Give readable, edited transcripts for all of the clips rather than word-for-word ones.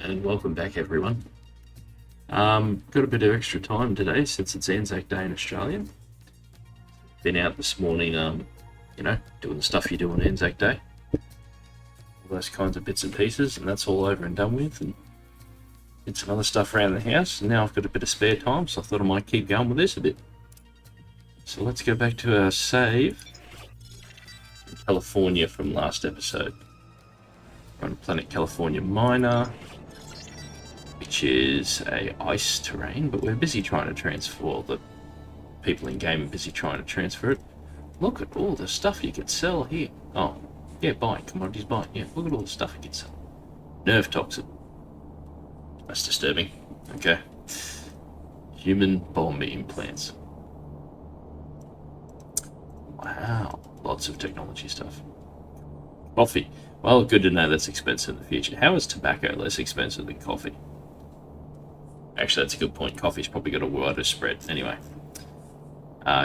And welcome back, everyone. Got a bit of extra time today since it's Anzac Day in Australia. Been out this morning, doing the stuff you do on Anzac Day. All those kinds of bits and pieces, and that's all over and done with. And did some other stuff around the house, and now I've got a bit of spare time, so I thought I might keep going with this a bit. So let's go back to our save in California from last episode. We're on planet California Minor, which is a ice terrain, but we're busy trying to transfer. The people in game are busy trying to transfer it. Look at all the stuff you could sell here. Oh, yeah, buy commodities, buy. Yeah, look at all the stuff you could sell. Nerve toxin. That's disturbing. Okay. Human bomb implants. Wow, lots of technology stuff. Coffee. Well, good to know that's expensive in the future. How is tobacco less expensive than coffee? Actually, that's a good point. Coffee's probably got a wider spread. Anyway.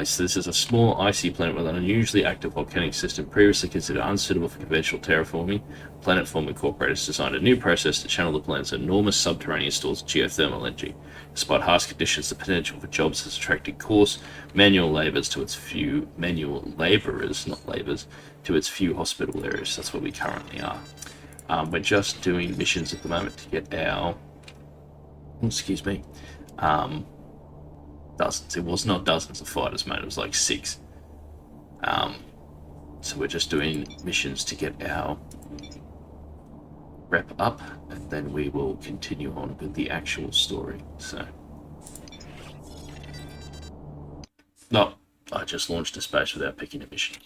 So this is a small icy planet with an unusually active volcanic system previously considered unsuitable for conventional terraforming. Planetform Incorporated has designed a new process to channel the planet's enormous subterranean stores of geothermal energy. Despite harsh conditions, the potential for jobs has attracted coarse manual laborers, to its few hospital areas. That's where we currently are. We're just doing missions at the moment to get our dozens. It was not dozens of fighters, mate. It was like 6. So we're just doing missions to get our rep up, and then we will continue on with the actual story. So, no, I just launched a space without picking a mission.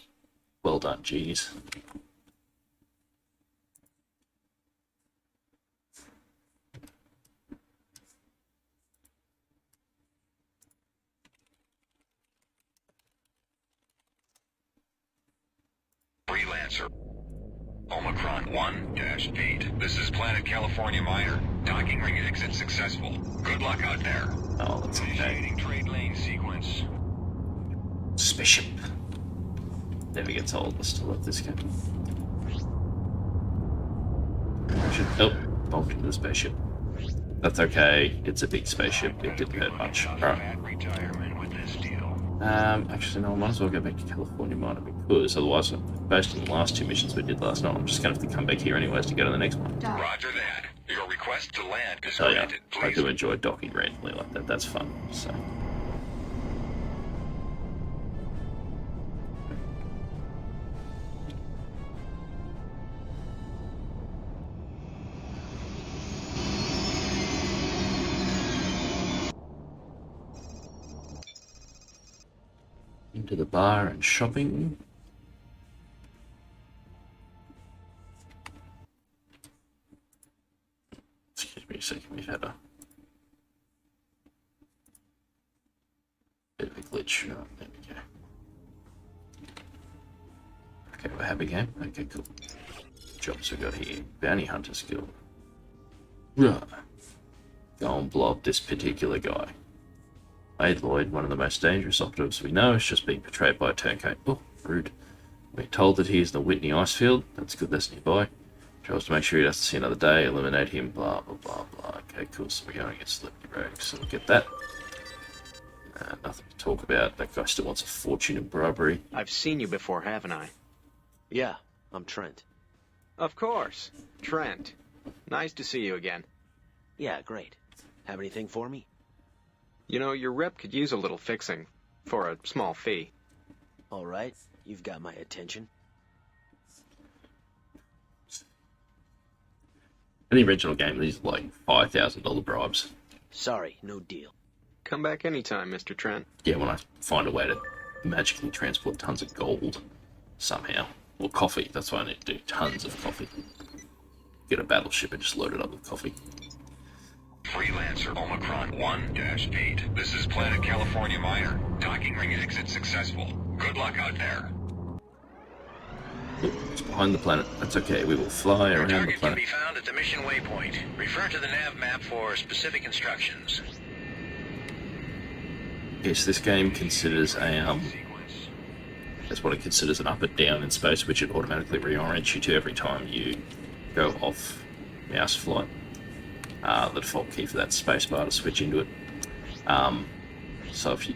Well done, genius. Freelancer. Omicron 1-8. This is planet California Minor. Docking ring exit successful. Good luck out there. Oh, that's okay. Initiating trade lane sequence. Spaceship. Never gets old. I still love this game. Oh, bumped into the spaceship. That's okay. It's a big spaceship. It didn't hurt much. Alright. Actually, no, I might as well go back to California Minor, because otherwise, based on the last 2 missions we did last night, I'm just going to have to come back here anyways to go to the next one. Roger that. Your request to land is So yeah, granted. I Please. do enjoy docking randomly like that. That's fun. So. Into the bar and shopping. Excuse me a second, we've had a bit of a glitch. Oh, there we go. Okay, we're happy game. Okay, cool. Jobs we got here. Bounty Hunter skill. Right. Go and blow up this particular guy. Aid Lloyd, one of the most dangerous operatives we know, is just being betrayed by a turncoat. Oh, rude. We're told that he is in the Whitney ice field. That's good, that's nearby. Tries to make sure he doesn't see another day, eliminate him, blah, blah, blah, blah. Okay, cool, so we're going against Liberty Rogue, so we'll get that. Nothing to talk about. That guy still wants a fortune in bribery. I've seen you before, haven't I? Yeah, I'm Trent. Of course. Trent. Nice to see you again. Yeah, great. Have anything for me? You know, your rep could use a little fixing. For a small fee. All right, you've got my attention. In the original game, these are like $5,000 bribes. Sorry, no deal. Come back anytime, Mr. Trent. Yeah, when I find a way to magically transport tons of gold somehow. Or coffee, that's what I need to do. Tons of coffee. Get a battleship and just load it up with coffee. Freelancer Omicron 1-8. This is planet California Minor. Docking ring exit successful. Good luck out there. Look, it's behind the planet. That's okay, we will fly Your around the target can planet. be found at the mission waypoint. Refer to the nav map for specific instructions. Yes, this game considers a, that's what it considers an up and down in space, which it automatically reorients you to every time you go off mouse flight. the default key for that spacebar to switch into it. So if you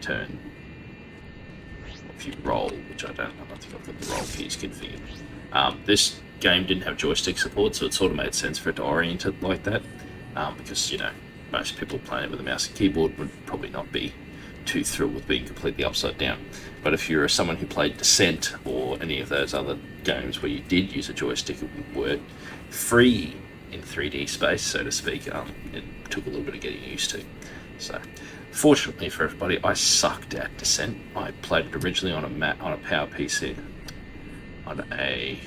roll, which I don't think I've got the roll keys configured. This game didn't have joystick support, so it sort of made sense for it to orient it like that, because, you know, most people playing it with a mouse and keyboard would probably not be too thrilled with being completely upside down. But if you're someone who played Descent or any of those other games where you did use a joystick, it would work free in 3D space, so to speak. It took a little bit of getting used to. So, fortunately for everybody, I sucked at Descent. I played it originally on a Power PC, on a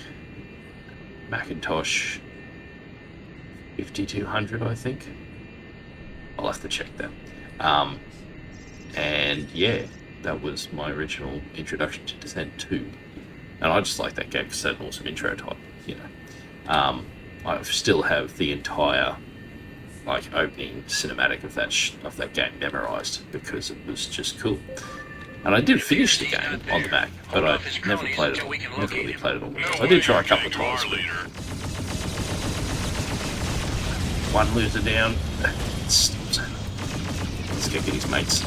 Macintosh 5200, I think. I'll have to check that. And yeah, that was my original introduction to Descent 2. And I just like that game because it's an awesome intro type, you know. I still have the entire opening cinematic of that game memorized because it was just cool. And I did finish the game on the Mac, but I never really played it all. I did try a couple of times, but one loser down. Let's go get his mates.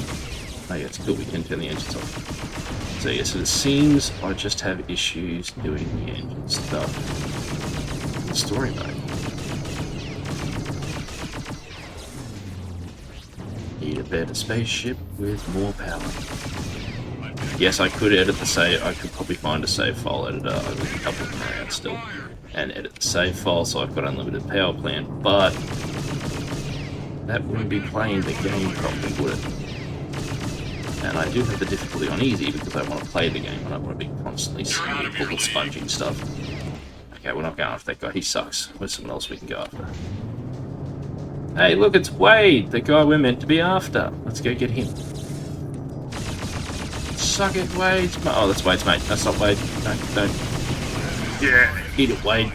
Oh yeah, it's cool, we can turn the engines off. So yeah, so it seems I just have issues doing the engine stuff in story mode. Need a better spaceship with more power. Yes, I could edit the save. I could probably find a save file editor. I would a couple of them around still, and edit the save file so I've got unlimited power plan. But that wouldn't be playing the game properly, would it? And I do have the difficulty on easy because I want to play the game and I want to be constantly bullet sponging stuff. Okay, we're not going after that guy. He sucks. There's someone else we can go after. Hey, look, it's Wade, the guy we're meant to be after. Let's go get him. Suck it, Wade. Oh, that's Wade's mate. That's not Wade. No, don't. Yeah, eat it, Wade.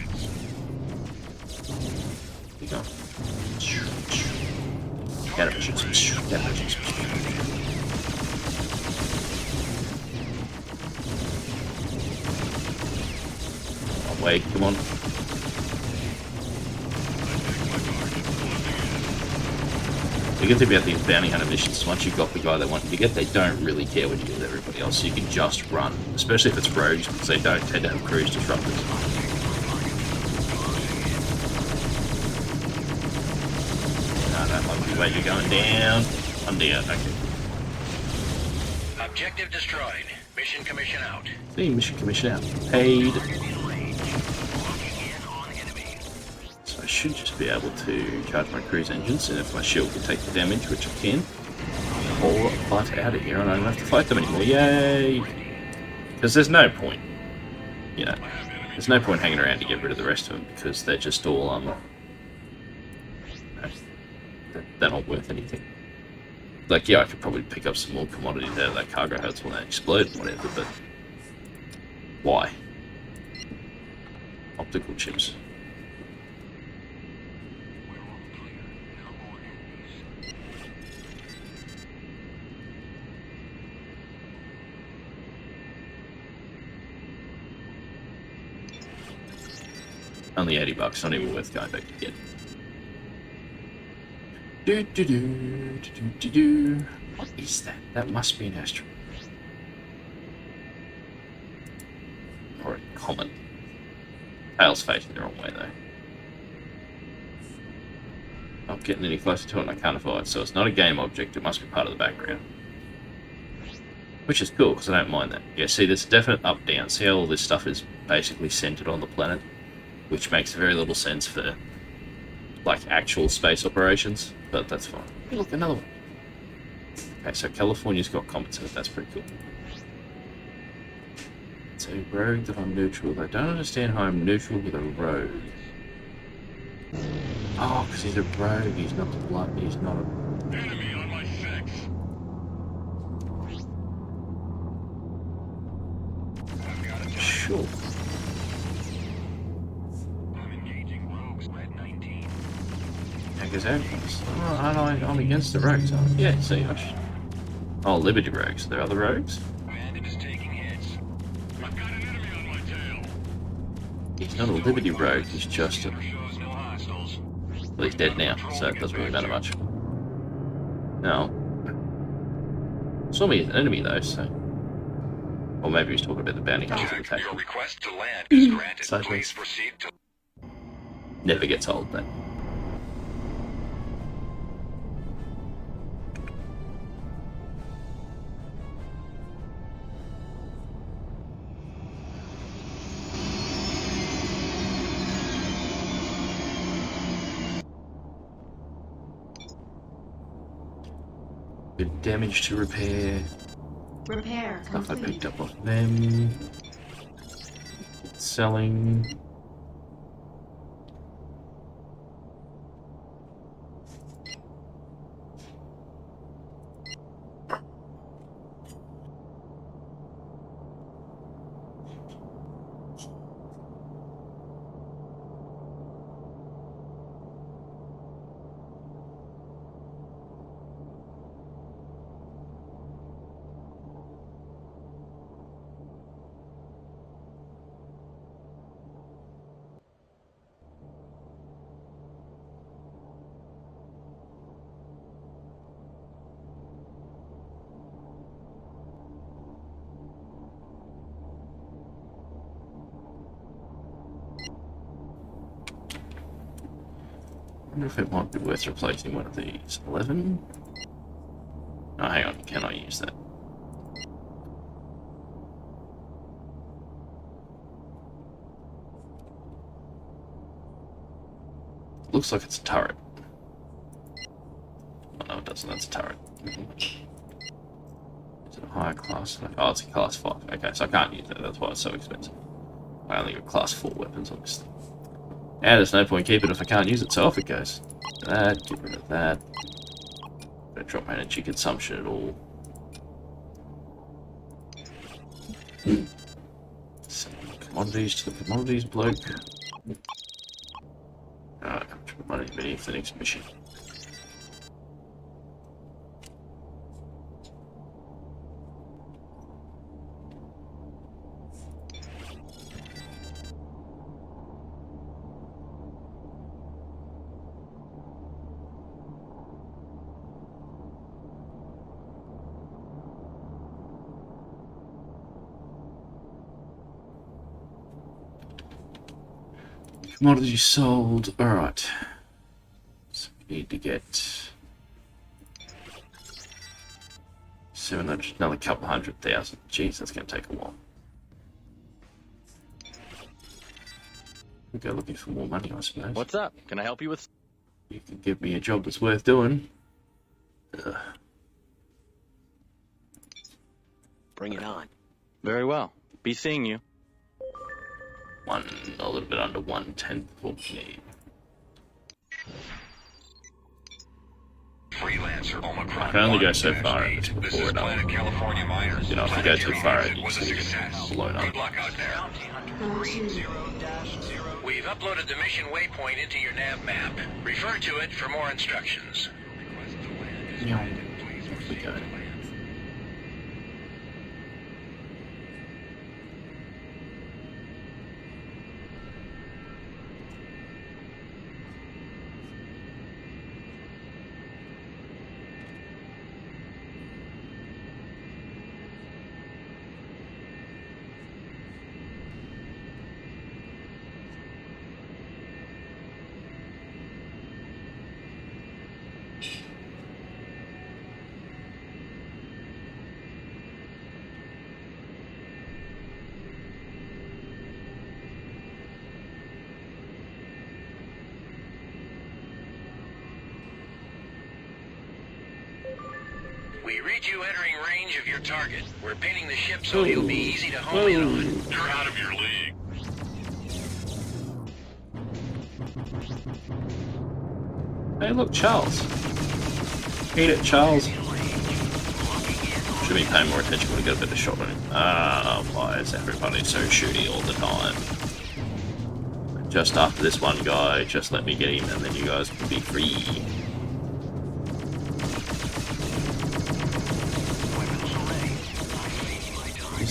Keep going. Animations. Animations. Oh, Wade, come on. The good thing about these bounty hunter missions, once you've got the guy they want you to get, they don't really care what you do with everybody else. So you can just run, especially if it's rogues, because they don't tend to have cruise disruptors. No, that might be where you're going down. I'm down, okay. Objective destroyed. Mission commission out. See, mission commission out. Paid. I should just be able to charge my cruise engines, and if my shield can take the damage, which I can, pull butt out of here and I don't have to fight them anymore. Yay! Because there's no point, you know, there's no point hanging around to get rid of the rest of them because they're just all, they're not worth anything. Like, yeah, I could probably pick up some more commodities out of that cargo holds when they explode and whatever, but why? Optical chips. Only $80, not even worth going back to get. What is that? That must be an asteroid. Or a comet. Tail's facing the wrong way though. Not getting any closer to it and I can't avoid, so it's not a game object, it must be part of the background. Which is cool, because I don't mind that. Yeah, see, there's a definite up-down. See how all this stuff is basically centered on the planet? Which makes very little sense for, like, actual space operations, but that's fine. Hey, look, another one. Okay, so California's got comets in it, that's pretty cool. It's a rogue that I'm neutral with. I don't understand how I'm neutral with a rogue. Oh, because he's a rogue, he's not a blood, he's not a... Enemy on my 6. I've got a Sure. I'm against the rogues. Yeah, see, oh, Liberty rogues. Are there other rogues? Bandit is taking hits. I've got an enemy on my tail. He's not a Liberty rogue, he's just a... Shows no hostiles. Well, he's dead now, so it doesn't really matter much. No. Saw me as an enemy though, so. Or maybe he's talking about the bounty hunters that attack. Your request to land is granted. Sideways. Please proceed to... Never gets old, that. Good damage to repair. Repair Stuff I complete. picked up off them. Selling. I wonder if it might be worth replacing one of these. 11? Oh, hang on. Can I use that? Looks like it's a turret. Oh, no, it doesn't. That's a turret. Is it a higher class? Oh, it's a class 5. Okay, so I can't use that. That's why it's so expensive. I only got class 4 weapons, obviously. And there's no point keeping it if I can't use it, so off it goes. That, get rid of that. Don't drop energy consumption at all. Send commodities to the commodities bloke. Alright, how much money do we need for the next mission? Commodity sold. Alright. So we need to get 700, another couple 100,000. Jeez, that's going to take a while. We'll go looking for more money, I suppose. What's up? Can I help you with... You can give me a job that's worth doing. Ugh. Bring it on. Very well. Be seeing you. A little bit under 1/10 what we need. Freelancer Omicron. I can only go so far This before is it Planet California Miners. you know, if you go too far, it needs to get blown up. Good luck out there. We've uploaded the mission waypoint into your nav map. Refer to it for more instructions. Off we go. We read you entering range of your target. We're painting the ship so you'll be easy to home in on. You're out of your league. Hey, look, Charles. Eat it, Charles. Should be paying more attention when we get a bit of shot on him. Why is everybody so shooty all the time? Just after this one guy, just let me get him and then you guys can be free.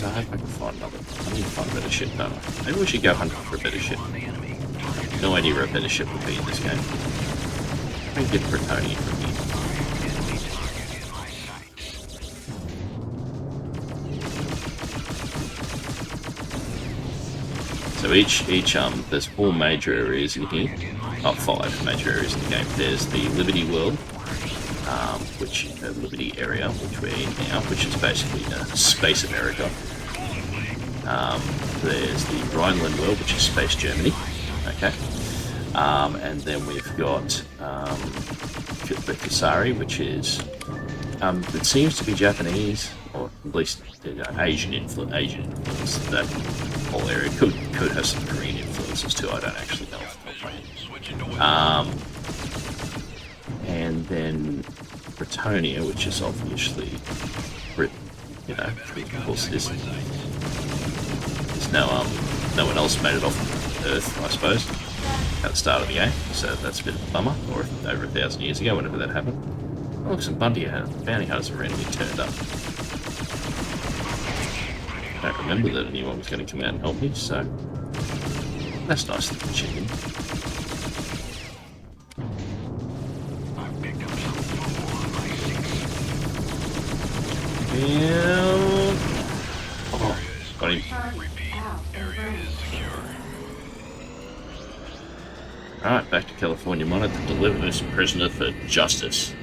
I hope I can find another. I need to find a better ship, don't I? Maybe we should go hunting for a better ship. No idea where a better ship would be in this game. I get Bretonian from here. So each there's 4 major areas in here. Oh, 5 major areas in the game. There's the Liberty World, which Liberty area, which we're in now, which is basically Space America. There's the Rhineland World, which is Space Germany. Okay. And then we've got the Kasari, which is it seems to be Japanese, or at least Asian influence. That whole area could have some Korean influences too. I don't actually know. And then Bretonia, which is obviously Britain. You know, of course, there's no one else made it off Earth, I suppose, at the start of the game. So that's a bit of a bummer. Or over 1,000 years ago, whenever that happened. Oh, look, some bounty hunters have randomly turned up. I don't remember that anyone was going to come out and help me, so that's nice to check in. Yeah. Oh, got him. Alright, back to California Miner to deliver this prisoner for justice.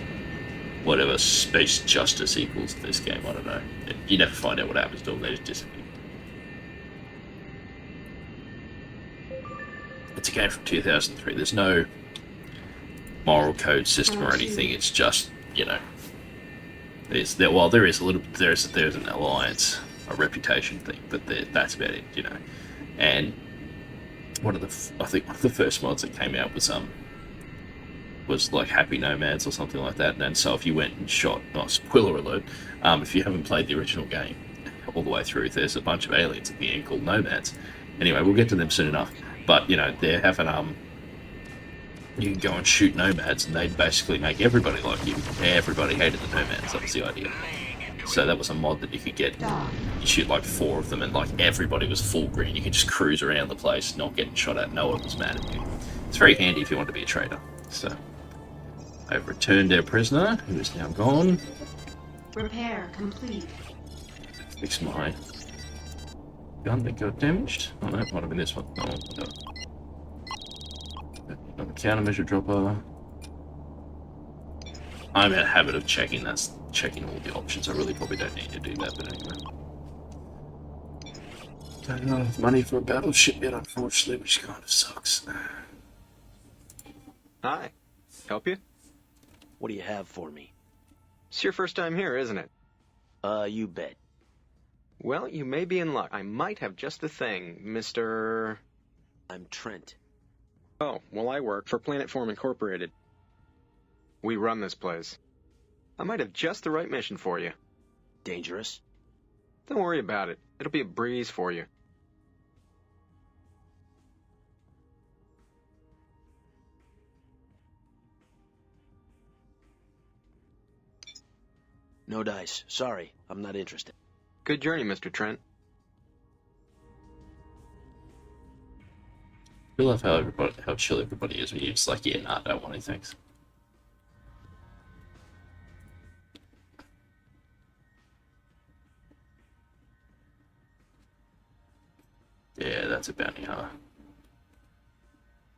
Whatever space justice equals in this game, I don't know. You never find out what happens to them, they just disappear. It's a game from 2003. There's no moral code system or anything. It's just, you know, there is a little. There's an alliance, a reputation thing, but that's about it, you know. And I think one of the first mods that came out was like Happy Nomads or something like that. And so if you went and shot, spoiler alert, if you haven't played the original game all the way through, there's a bunch of aliens at the end called Nomads. Anyway, we'll get to them soon enough. But you know, they're having you can go and shoot Nomads, and they'd basically make everybody like you. Everybody hated the Nomads. That was the idea. So that was a mod that you could get. You shoot like 4 of them, and like everybody was full green. You could just cruise around the place, not getting shot at. No one was mad at you. It's very handy if you want to be a trader. So I've returned our prisoner, who is now gone. Repair complete. Fix my gun that got damaged. Oh, that might have been this one. Oh, no. Another countermeasure dropper. I'm in a habit of checking all the options. I really probably don't need to do that, but anyway. Don't have enough money for a battleship yet, unfortunately, which kind of sucks. Hi. Help you? What do you have for me? It's your first time here, isn't it? You bet. Well, you may be in luck. I might have just the thing, Mr. I'm Trent. Oh, well, I work for Planetform Incorporated. We run this place. I might have just the right mission for you. Dangerous? Don't worry about it. It'll be a breeze for you. No dice. Sorry, I'm not interested. Good journey, Mr. Trent. I love how chill everybody is with you. It's like, yeah, nah, don't want any thanks. Yeah, that's a bounty hunter.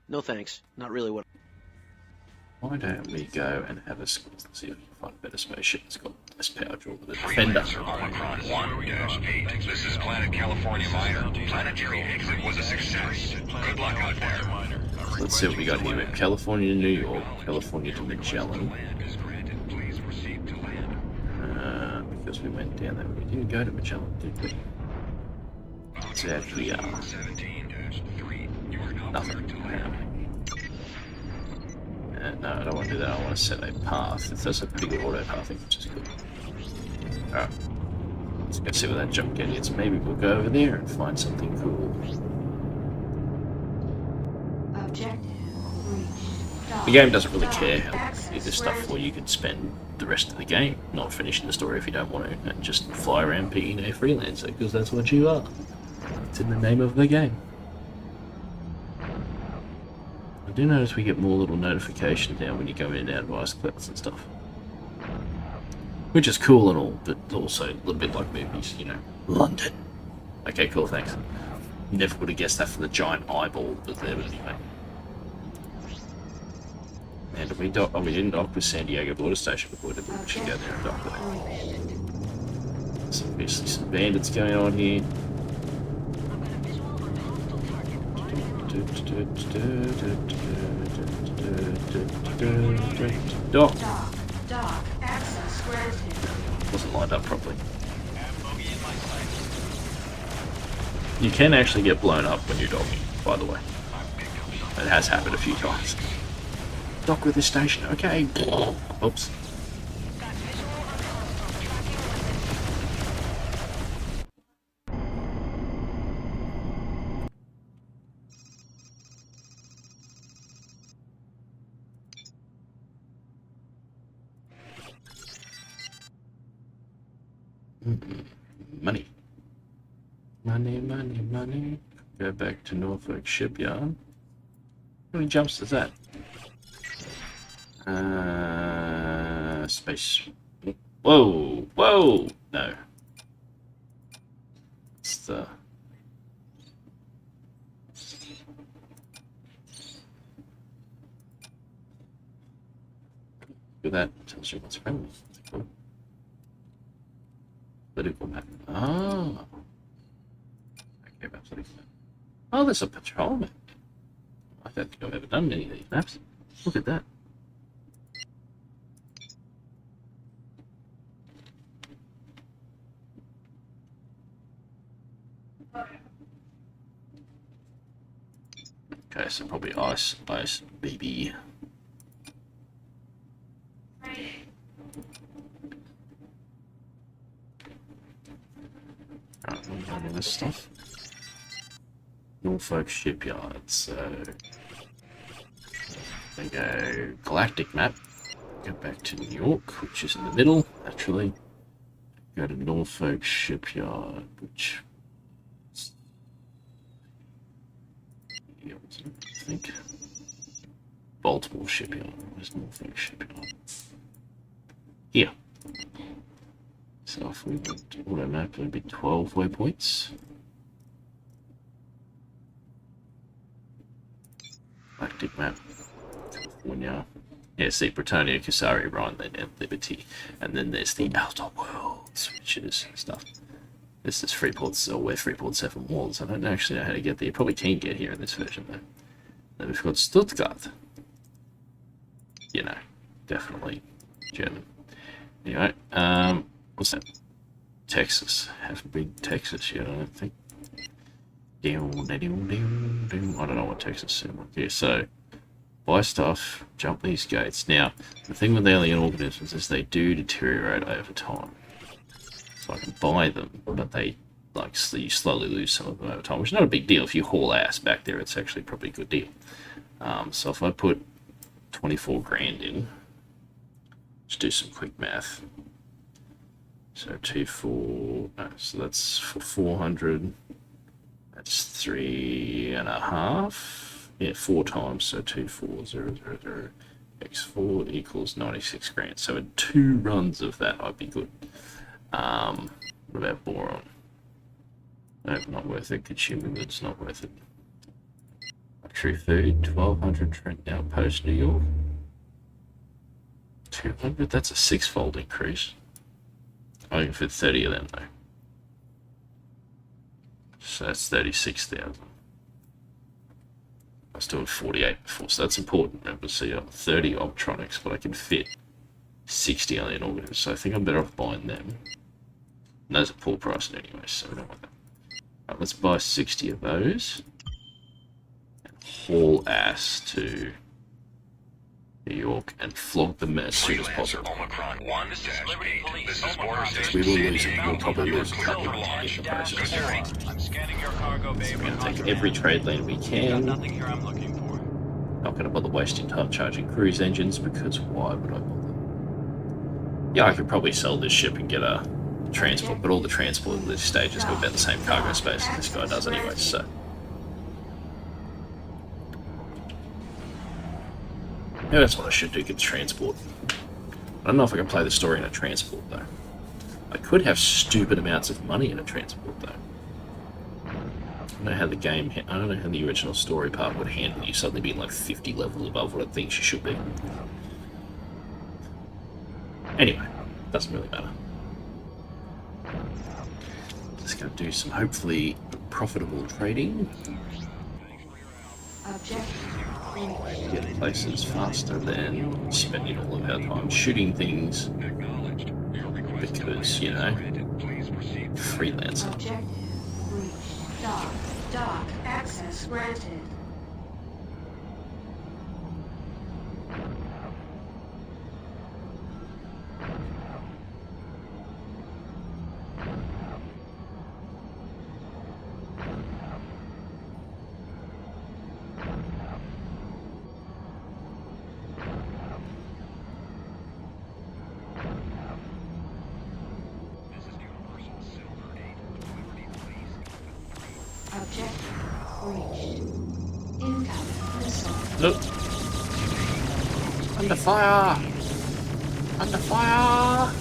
No thanks. Not really what... Why don't we go and have a squeeze and see if we can find a better spaceship that's got less power draw with a defender. Freelancer Omicron 1-8. This is Planet California Miner. Planetary exit was a success. Good luck out there. Let's see what we got here. We have California to New York, California to Magellan. Because we went down there. We didn't go to Magellan, did we? So actually, nothing. No, I don't want to do that. I want to set a path. It does a pretty good auto pathing, which is good. Alright. Let's go see what that jump gate is. Maybe we'll go over there and find something cool. Objective reached. The game doesn't really care how you do this stuff for. You can spend the rest of the game not finishing the story if you don't want to, and just fly around being a freelancer, because that's what you are. It's in the name of the game. I do notice we get more little notifications now when you go in and out of ice clouds and stuff. Which is cool and all, but also a little bit like movies, you know. London. Okay, cool, thanks. Never would have guessed that from the giant eyeball that was there, but anyway. And did we dock? Oh, we didn't dock with San Diego Border Station before, did we? We should go there and dock with it. There's obviously some bandits going on here. Dock! Dock. Access granted. Wasn't lined up properly. You can actually get blown up when you're docking, by the way. It has happened a few times. Dock with this station, okay. Oops. Money. Money, money, money. Go back to Norfolk Shipyard. How many jumps is that? Space. Whoa, whoa! No. It's the... Look at that. Tells you what's friendly. Cool. Political map. Oh. Okay, maps. Oh, there's a patrol map. I don't think I've ever done many of these maps. Look at that. Okay, so probably ice, baby. Alright, we'll go to this stuff. Norfolk Shipyard, so... we go galactic map. Go back to New York, which is in the middle, naturally. Go to Norfolk Shipyard, which... I think Baltimore Shipyard. Where's Norfolk Shipyard? Here. So if we went to auto map, it would be 12 waypoints. Galactic map. California. Yeah, see, Britannia, Kusari, Rhine, then Liberty. And then there's the Outer Worlds, which is stuff. This is Freeport's, or where Freeport 7 was. I don't actually know how to get there. You probably can get here in this version, though. Then we've got Stuttgart. You know, definitely German. Anyway, what's that? Texas. Haven't been to Texas yet, I don't think. I don't know what Texas sounds like. Yeah, so, buy stuff, jump these gates. Now, the thing with alien organisms is they do deteriorate over time. So I can buy them, but they, like, you slowly lose some of them over time, which is not a big deal. If you haul ass back there, it's actually probably a good deal. So if I put 24 grand in, let's do some quick math. So so that's for 400, that's 3.5, yeah, 4 times, so 24000 x4 equals 96 grand. So in 2 runs of that, I'd be good. What about boron? Nope, not worth it. Consumer goods, not worth it. Luxury food, 1200 Trent Outpost, New York. 200, that's a 6-fold increase. I can fit 30 of them though. So that's 36,000. I was doing 48 before, so that's important. Remember, see, 30 optronics, but I can fit 60 alien organisms, so I think I'm better off buying them. And those are poor pricing anyway, so we don't want that. Right, let's buy 60 of those. And haul ass to New York and flog them as soon as possible. Omicron 1-8. This is Border Station. We will lose it. We'll probably lose a couple in the process. I'm scanning your cargo bay. So we're going to take every trade lane we can. Nothing here I'm looking for. Not going to bother wasting time charging cruise engines, because why would I bother? Yeah, I could probably sell this ship and get a transport, but all the transport at this stage has got about the same cargo space as this guy does anyway, so. Maybe that's what I should do, get the transport. I don't know if I can play the story in a transport, though. I could have stupid amounts of money in a transport, though. I don't know how the game... I don't know how the original story part would handle you suddenly being like 50 levels above what it thinks you should be. Anyway, doesn't really matter. Just going to do some, hopefully, profitable trading. Get places faster than spending all of our time shooting things. Because, you know, Freelancer. Objective reached. Dock access granted. Objective reached. Incoming missile. Look! Under fire! Under fire!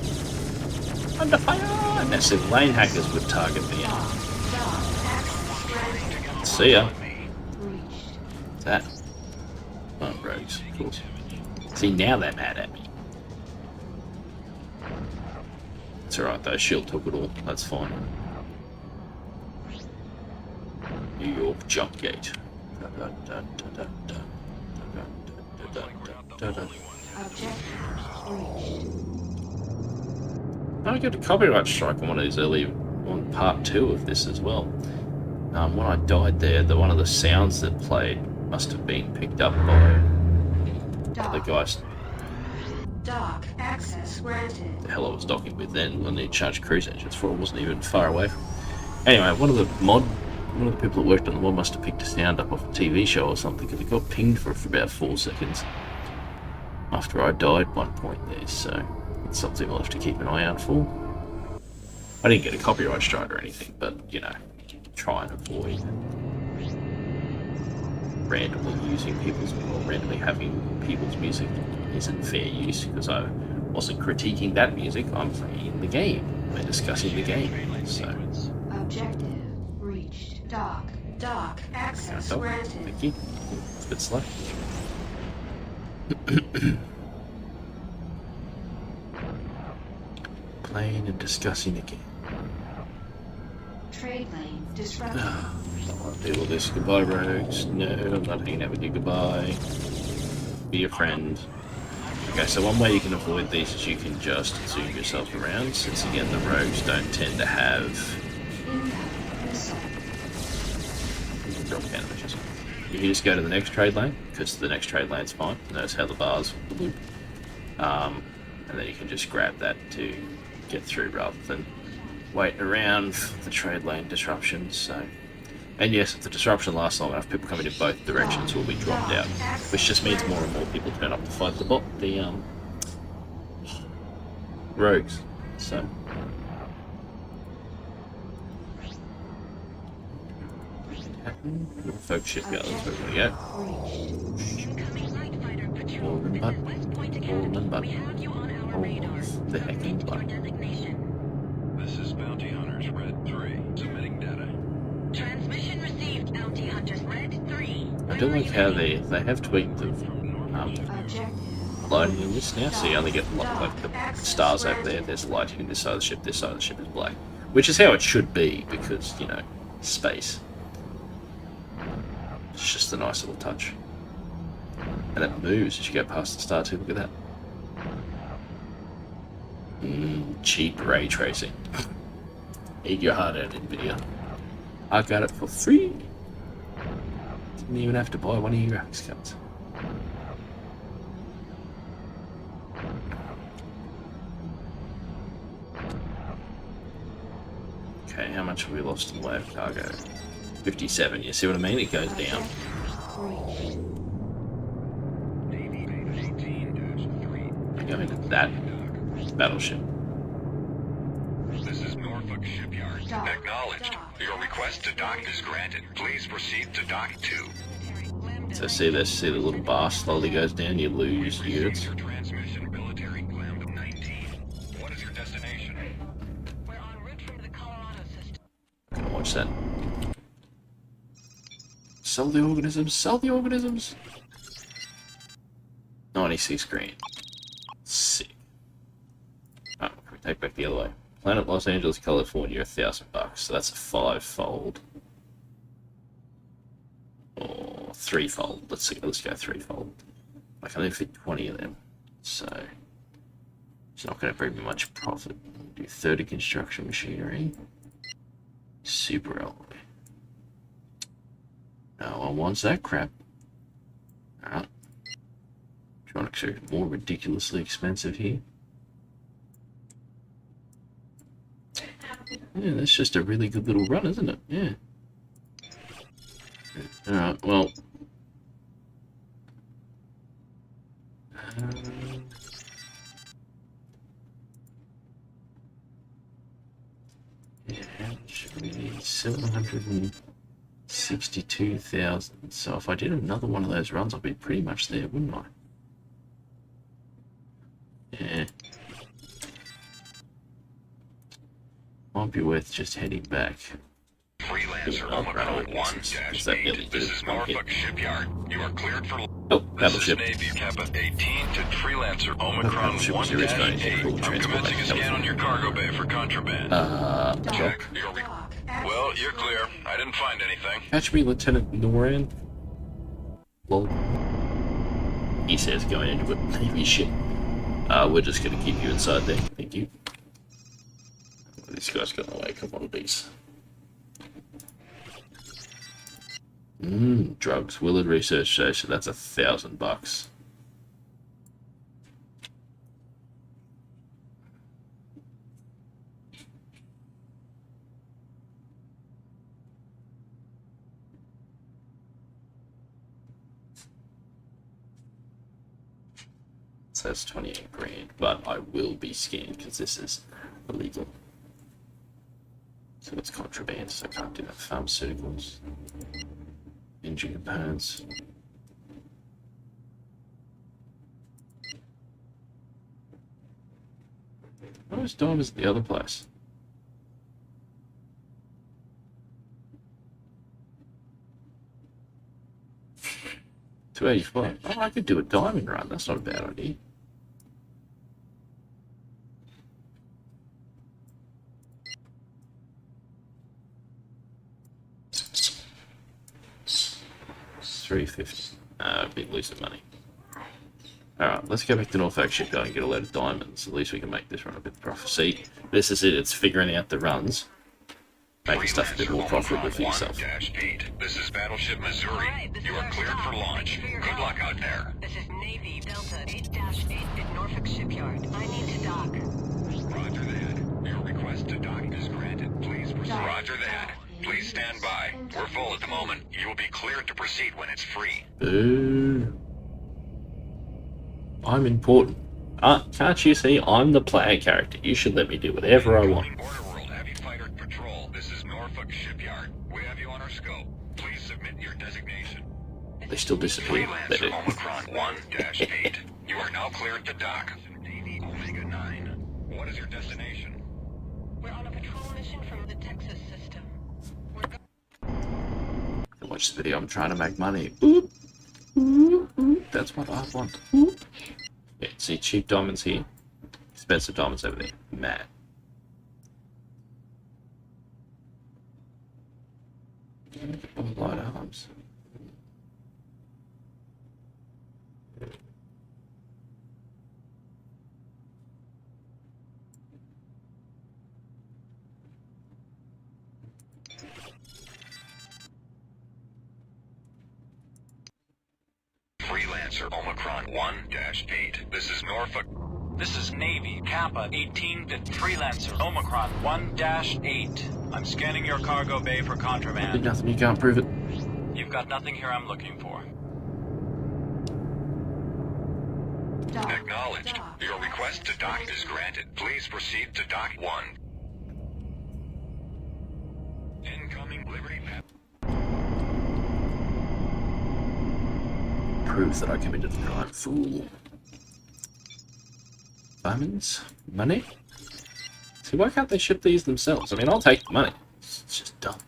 Under fire! Massive lane hackers would target me. Dock access granted. See ya. Reached. What's that? Oh, rogues, of course. See, now they're mad at me. It's alright though, shield took it all, that's fine. New York jump gate. Objective reached. I got a copyright strike on one of these early, on part 2 of this as well. When I died there, one of the sounds that played must have been picked up by the guys. Dock access granted. The hell I was docking with then when they charged cruise engines for it wasn't even far away from. Anyway, one of the people that worked on the mod must have picked a sound up off a TV show or something because it got pinged for about 4 seconds after I died one point there, so it's something we'll have to keep an eye out for. I didn't get a copyright strike or anything, but you know, try and avoid randomly using people's or randomly having people's music isn't fair use because I wasn't critiquing that music, I'm playing the game. We're discussing the game, so. Objective reached. Dock access granted. Thank you. It's a bit slow. Playing and discussing again. Trade lane disrupted. Don't want to do all this. Goodbye, rogues. No, I'm not hanging out with you. Goodbye. Be a friend. Okay, so one way you can avoid these is you can just zoom yourself around, since again the rogues don't tend to have drop damages. You can just go to the next trade lane, because the next trade lane's fine. Notice how the bars loop. And then you can just grab that to get through rather than wait around for the trade lane disruptions. So, and yes, if the disruption lasts long enough, people coming in both directions will be dropped out, which just means more and more people turn up to fight the rogues. So. Folk shipyard, that's where we're going to go. The hecking button. This is Bounty Hunters Red 3, submitting data. Transmission received, Bounty Hunters Red 3. I do like how they have tweaked the lighting in this now, so you only get like the stars over there, there's lighting in this side of the ship is black. Which is how it should be, because, you know, space. It's just a nice little touch. And it moves as you go past the star too, look at that. Cheap ray tracing. Eat your heart out, NVIDIA. I got it for free. Didn't even have to buy one of your graphics cards. Okay, how much have we lost in the way of cargo? 57, you see what I mean? It goes down. I go into that battleship. This is Norfolk Shipyard. Acknowledged. Your request to dock is granted. Please proceed to dock 2. So see this, see the little bar slowly goes down, you lose units. Your transmission, military Glam 19. What is your destination? We're en route from the Colorado system. I'm gonna watch that. Sell the organisms, sell the organisms! 96 grand. Sick. Oh, can we take back the other way? Planet Los Angeles, California, $1,000. So that's a 5-fold. Or 3-fold. Let's see, let's go 3-fold. I can only fit 20 of them. So it's not gonna bring me much profit. Do 30 construction machinery. Super alloy. No one wants that crap. Alright. Trying to get more ridiculously expensive here. Yeah, that's just a really good little run, isn't it? Yeah. Alright, well. Yeah, how much we need? 762,000. So if I did another one of those runs, I'd be pretty much there, wouldn't I? Yeah. Might be worth just heading back. Freelancer, Omicron 1-8. This is Norfolk Shipyard. You are cleared for... Oh, This is battleship. Navy Kappa 18 to Freelancer, Omicron Battleship was serious going to 1-8. full I'm transport commencing a back scan on your cargo bay for contraband. Doc. Your re- Dock. Well, you're clear. I didn't find anything. Catch me, Lieutenant Noran. Lol. He says going into a Navy ship. We're just gonna keep you inside there. Thank you. This guy's got away. Come on, beast. Drugs. Willard Research Station. That's $1,000. So that's 28 grand, but I will be scanned because this is illegal. So it's contraband, so I can't do that. Pharmaceuticals, engine components. Where's diamonds at the other place? $285. Oh, I could do a diamond run. That's not a bad idea. $350. I'd be losing money. Alright, let's go back to Norfolk Shipyard and get a load of diamonds. At least we can make this run a bit of profit. See, this is it. It's figuring out the runs. Making stuff a bit more profitable for yourself. 1-8. This is Battleship Missouri. Alright, this You is are our cleared stop. for launch. Thank you for your Good help. luck out there. This is Navy Delta 8-8 at Norfolk Shipyard. I need to dock. Roger that. Your request to dock is granted. Please proceed. Dock. Roger that. Please stand by. We're full at the moment. You will be cleared to proceed when it's free. Boo. I'm important. Can't you see I'm the player character? You should let me do whatever I want. Border World Heavy Fighter Patrol. This is Norfolk Shipyard. We have you on our scope. Please submit your designation. They still disappear. They Freelancer do. Omicron 1-8. You are now cleared to dock. Navy Omega 9. What is your destination? We're on a patrol mission from the Texas system. Watch this video. I'm trying to make money. Oop. Oop. Oop. That's what I want. Oop. Yeah, see cheap diamonds here. Expensive diamonds over there. Mad. Light arms. Freelancer Omicron 1-8. This is Norfolk. This is Navy Kappa 18 to Freelancer Omicron 1-8. I'm scanning your cargo bay for Did contraband. nothing. You can't prove it. You've got nothing here I'm looking for. Dock. Acknowledged. Dock. Your request to dock is granted. Please proceed to dock 1. Incoming Liberty Map. prove that I committed the crime. Fool. Diamonds? Money? See, why can't they ship these themselves? I mean, I'll take the money. It's just dumb.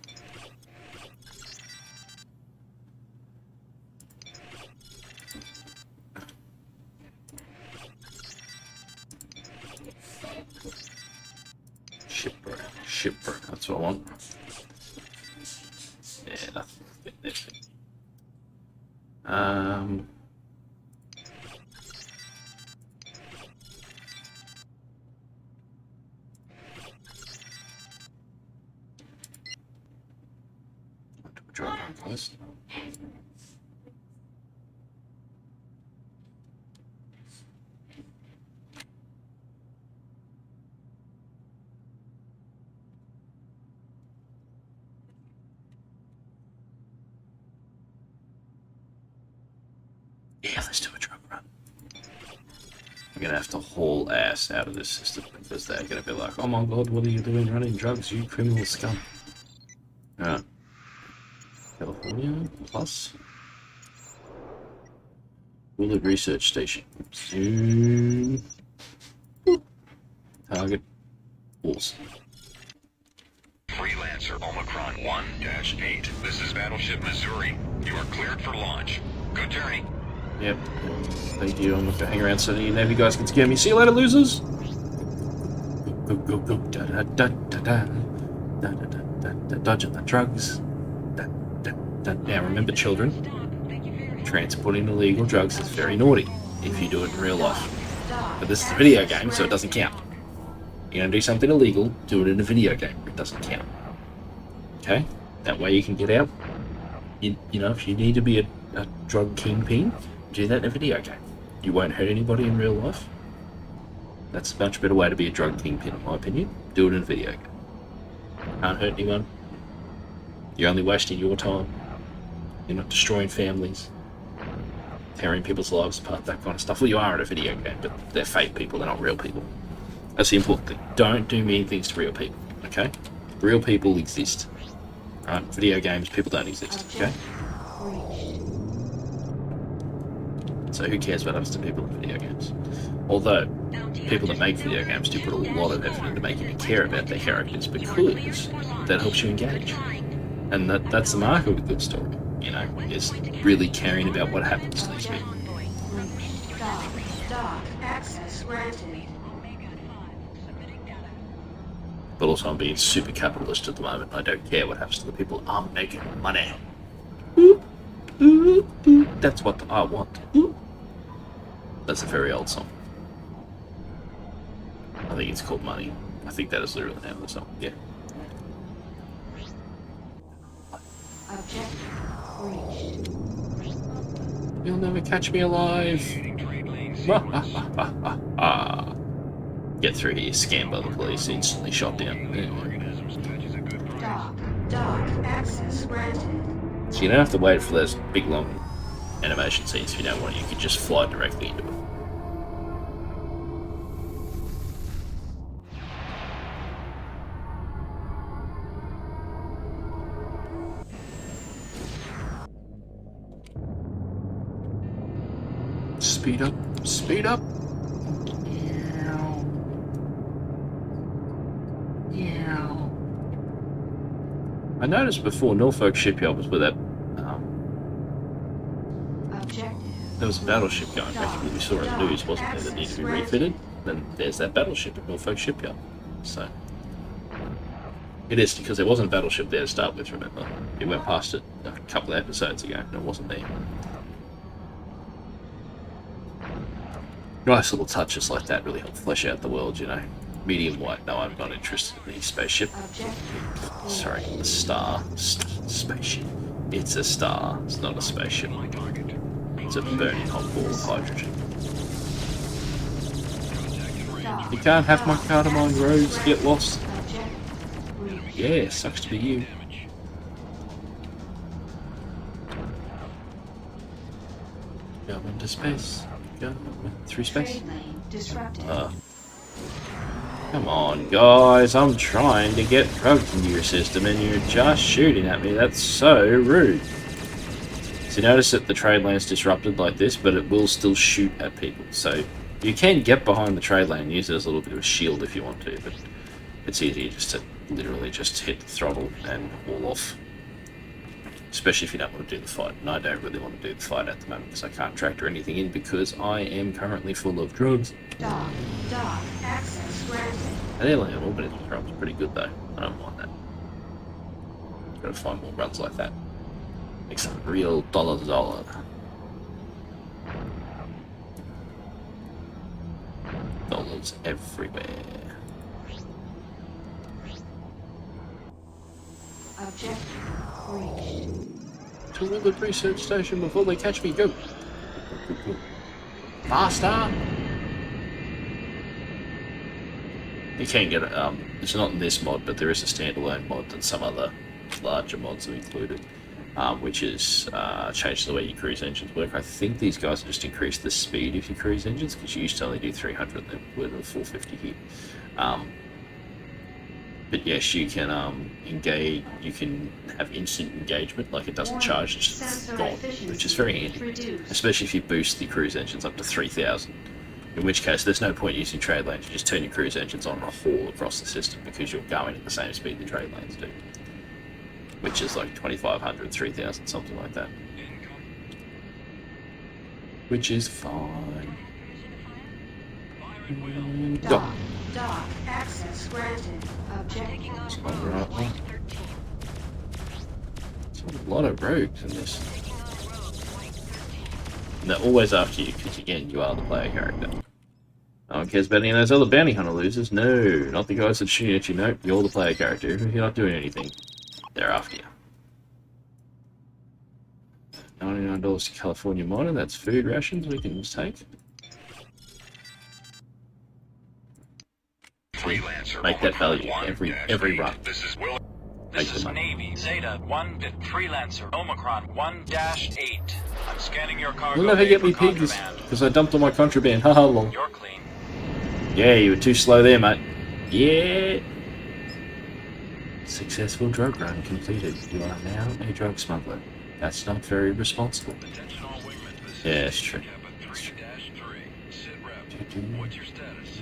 Shipper, that's what I want. Yeah, nothing. Drive on first. Yeah, let's do a drug run. I'm gonna have to haul ass out of this system because they're gonna be like, oh my god, what are you doing running drugs, you criminal scum? Alright. California plus. Willard Research Station. Zoom. Target. Awesome. Freelancer Omicron 1-8. This is Battleship Missouri. You are cleared for launch. Good journey. Yep. Thank you. I'm not gonna hang around so any Navy guys can scare me. See you later, losers! Go, go, go, da da da da da da da da da, dodging the drugs. Da, da, da. Now remember, children, transporting illegal drugs is very naughty if you do it in real life. But this is a video game, so it doesn't count. You're gonna do something illegal, do it in a video game. It doesn't count. Okay? That way you can get out. You know, if you need to be a drug kingpin, do that in a video game. You won't hurt anybody in real life. That's a much better way to be a drug kingpin, in my opinion. Do it in a video game. Can't hurt anyone. You're only wasting your time. You're not destroying families, tearing people's lives apart, that kind of stuff. Well, you are in a video game, but they're fake people, they're not real people. That's the important thing. Don't do mean things to real people, okay? Real people exist. Alright, video games, people don't exist, okay? So who cares what happens to people in video games? Although, people that make video games do put a lot of effort into making you care about their characters because that helps you engage. And that's the mark of a good story, you know, is really caring about what happens to these people. But also I'm being super capitalist at the moment. I don't care what happens to the people. I'm making money. Ooh, ooh, ooh. That's what I want. Ooh. That's a very old song. I think it's called Money. I think that is literally the name of the song. Yeah. You'll never catch me alive. Get through here, scanned by the police, instantly shot down. Dock access granted. So you don't have to wait for those big long animation scenes if you don't want it. You can just fly directly into it. Speed up, speed up. I noticed before Norfolk Shipyard was where that there was a battleship going back that we saw in the news, wasn't there, that needed to be refitted? Then there's that battleship at Norfolk Shipyard. So it is because there wasn't a battleship there to start with, remember? We went past it a couple of episodes ago and it wasn't there. Nice little touches like that really help flesh out the world, you know. Medium white, no, I'm not interested in the spaceship. Sorry, the star. Spaceship. It's a star, it's not a spaceship. It's a burning hot ball of hydrogen. You can't have my cardamom roads get lost. Yeah, sucks to be you. Go into space. Go through space. Come on, guys. I'm trying to get drugs into your system and you're just shooting at me. That's so rude. So you notice that the trade lane's disrupted like this, but it will still shoot at people. So you can get behind the trade lane and use it as a little bit of a shield if you want to, but it's easier just to literally just hit the throttle and haul off. Especially if you don't want to do the fight. And I don't really want to do the fight at the moment because I can't tractor anything in because I am currently full of drugs. Dock access granted. And the only orbit drums pretty good though. I don't mind that. Gotta find more runs like that. Make some real dollar. Dollars everywhere. Objective reached. To the research station before they catch me. Go. Faster. You can get it. It's not in this mod, but there is a standalone mod that some other larger mods have included, which is changed the way your cruise engines work. I think these guys have just increased the speed of your cruise engines because you used to only do 300, then we're at 450 here. But yes, you can engage. You can have instant engagement, like it doesn't charge, it's just gone, which is very handy, especially if you boost the cruise engines up to 3,000. In which case, there's no point using trade lanes. You just turn your cruise engines on and haul across the system because you're going at the same speed the trade lanes do, which is like 2,500, 3,000, something like that. Which is fine. Go. Dock access granted. Objective. There's a lot of rogues in this. And they're always after you because, again, you are the player character. No one cares about any of those other bounty hunter losers. No, not the guys that shoot at you. Nope, you're the player character. You're not doing anything. They're after you. $99 to California Miner. That's food rations we can just take. Freelancer. Make that value every run. This is Will. This is Navy Zeta 1-bit Freelancer Omicron 1-8. I'm scanning your cargo. You'll never bay get for me pigs contraband. because I dumped all my contraband. Haha, lol. You're clean. Yeah, you were too slow there, mate. Yeah. Successful drug run completed. You are now a drug smuggler. That's not very responsible. Yeah, it's true. It's true. What's your status?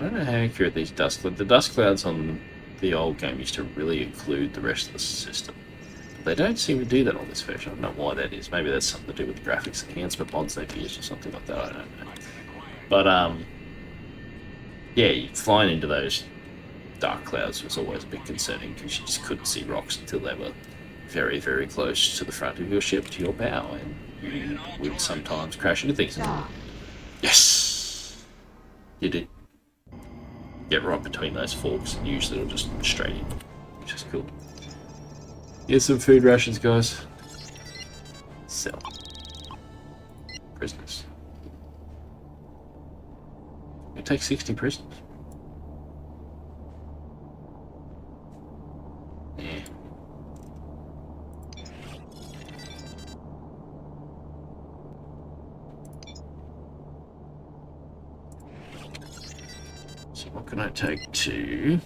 I don't know how accurate these dust clouds. The dust clouds on the old game used to really include the rest of the system. But they don't seem to do that on this version. I don't know why that is. Maybe that's something to do with the graphics enhancement mods they've used or something like that. I don't know. But yeah, flying into those dark clouds was always a bit concerning because you just couldn't see rocks until they were very, very close to the front of your ship, to your bow, and you would sometimes crash into things. Yes! You did. Get right between those forks, and usually it'll just straight in, which is cool. Here's some food rations, guys. Sell. Prisoners. It takes 60 prisoners. Yeah. So what can I take to...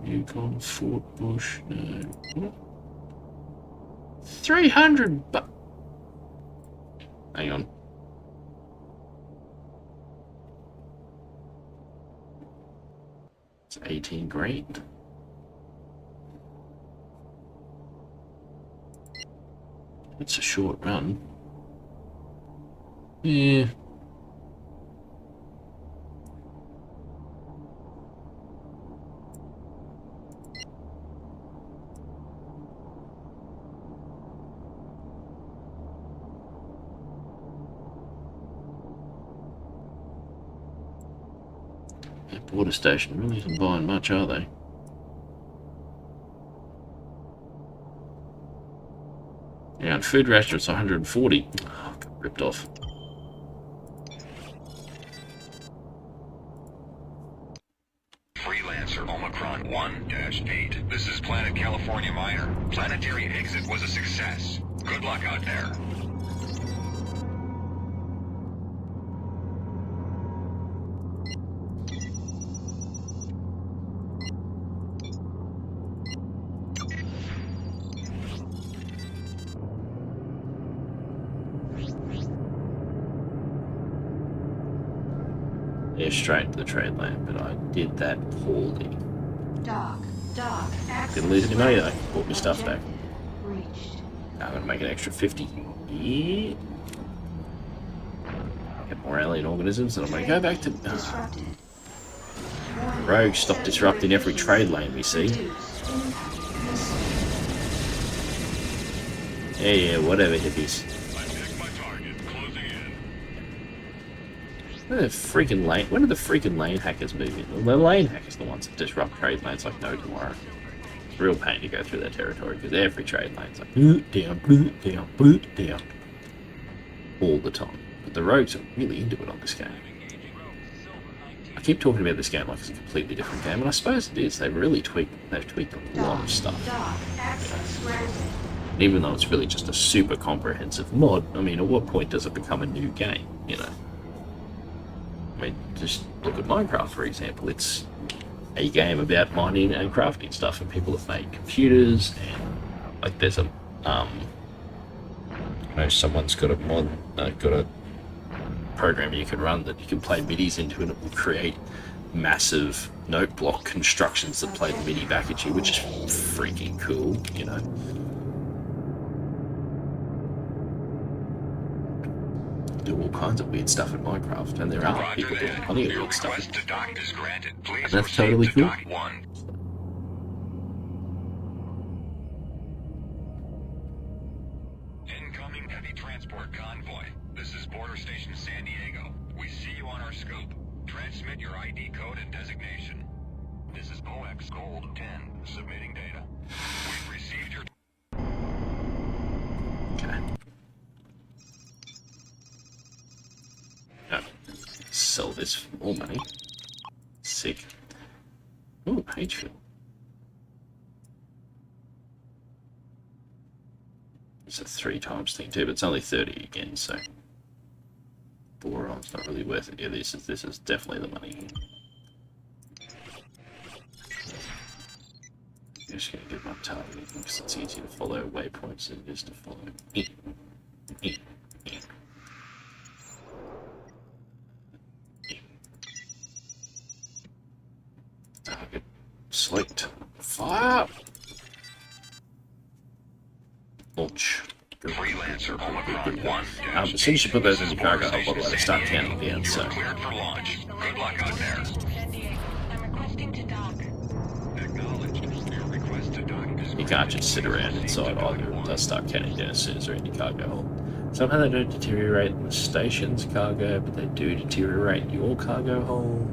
Yukon, Fort Bush, no. 300 bucks. Hang on. It's 18 grand. It's a short run. Yeah. Border station really isn't buying much, are they? Yeah, and food restaurants 140. Oh, got ripped off. Freelancer Omicron 1-8. This is Planet California Miner. Planetary exit was a success. Good luck out there. Yeah, straight into the trade lane, but I did that poorly. Dock access Didn't lose any money though. Bought my stuff back. objective reached. Now I'm gonna make an extra 50. Yeah. Get more alien organisms, and I'm gonna go back to. Disrupted. Rogue, stop disrupting every trade lane we see. Reduced impact. Yeah, whatever, hippies. I picked my target. Closing in. When are the freaking lane hackers moving? The lane hackers are the ones that disrupt trade lanes like no tomorrow. It's a real pain to go through their territory because every trade lane's like boot down, all the time. But the rogues are really into it on this game. I keep talking about this game like it's a completely different game, and I suppose it is. They've tweaked a lot of stuff. Dock access granted. And even though it's really just a super comprehensive mod, I mean, at what point does it become a new game, you know? I mean, just look at Minecraft, for example. It's a game about mining and crafting stuff, and people have made computers, and like there's a, someone's got a mod, got a program you can run that you can play MIDIs into, and it will create massive note block constructions that play the MIDI back at you, which is freaking cool, you know. Do all kinds of weird stuff in Minecraft, and there are Roger people doing that. plenty of Your weird stuff. request to dock is granted. Please And that's proceed totally to cool. dock 1. Incoming heavy transport convoy. This is Border Station San Diego. We see you on our scope. Transmit your ID code and designation. This is OX Gold 10, submitting data. We've received your... Okay. Sell this for more money. Sick. Ooh, H-fuel. It's a 3 times thing too, but it's only 30 again, so boron's not really worth it. Yeah, this is definitely the money here. I'm just gonna get my targeting because it's easier to follow waypoints than it is to follow. Target select. Fire! Launch. Freelancer Omicron 1. As soon as you put those in your cargo, I'll let it start counting down, so. Cleared for launch. Good luck out there. I'm requesting to dock. Acknowledged. Your request to dock is You can't just sit around inside either. It does start counting down as soon as they're in your cargo hold. Somehow they don't deteriorate in the station's cargo, but they do deteriorate in your cargo hold.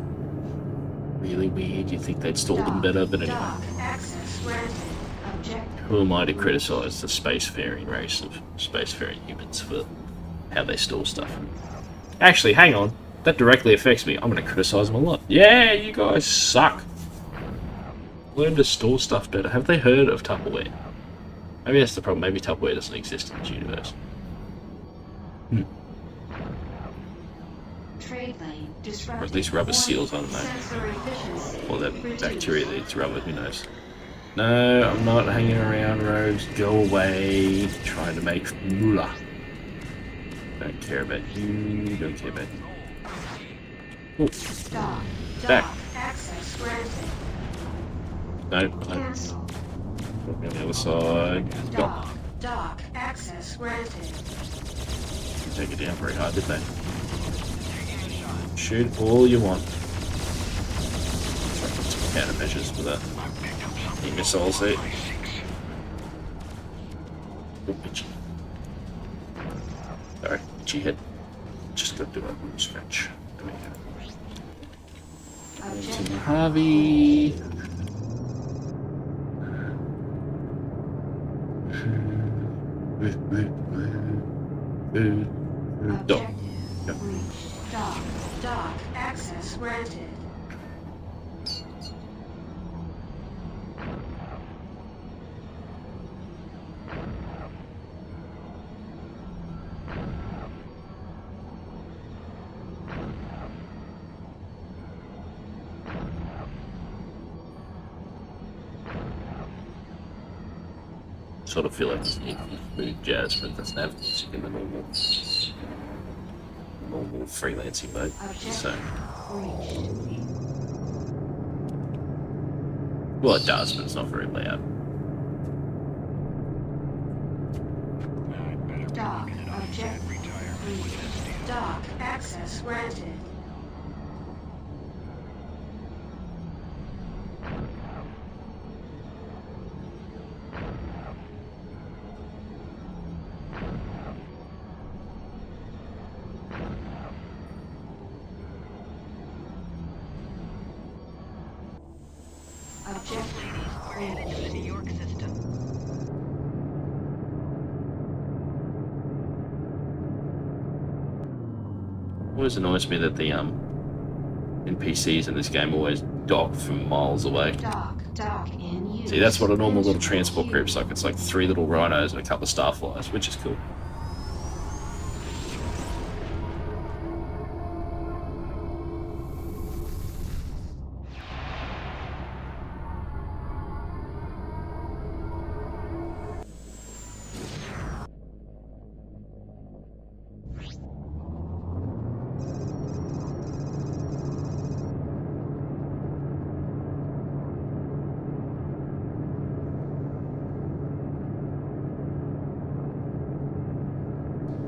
Really weird. You'd think they'd store them better, but anyway. Dock access granted. Objective. Who am I to criticise the spacefaring race of spacefaring humans for how they store stuff? Actually, hang on. That directly affects me. I'm going to criticise them a lot. Yeah, you guys suck. Learn to store stuff better. Have they heard of Tupperware? Maybe that's the problem. Maybe Tupperware doesn't exist in this universe. Trade lane Or disrupted. at least rubber seals on there. Sensor efficiency Or that reduced. bacteria that eats rubber, who knows. No, I'm not hanging around, rogues. Go away. Trying to make moolah. Don't care about you. Don't care about you. Ooh, Dock. Back. Dock access granted. no. Cancel. Put me on the other side. Go. Dock. Dock access granted. Take it down very hard, didn't they? Shoot all you want. Try to put some countermeasures for that. Any missiles there? Oh, itchy. Sorry, itchy head. Just got to do a stretch. There we go. Into Objective. Harvey. Dog. Objective reached. Dock. Dock access granted. Sort of feel like it's include jazz, but it doesn't have music in the normal freelancing mode. So, well, it does, but it's not very loud. Dock objective reached. Dock access granted. Objective reached. New York system. Always annoys me that the NPCs in this game always dock from miles away. Dock in use. See, that's what a normal little transport group's like. It's like 3 little rhinos and a couple of starflies, which is cool.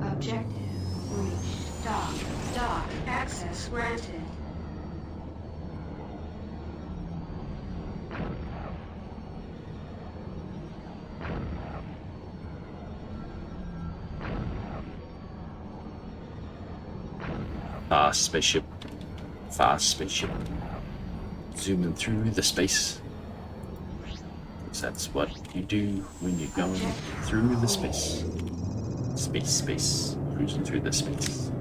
Objective reached. Dock access granted. Fast spaceship. Fast spaceship. Zooming through the space. 'Cause that's what you do when you're going through the space. Space. Cruising through the space.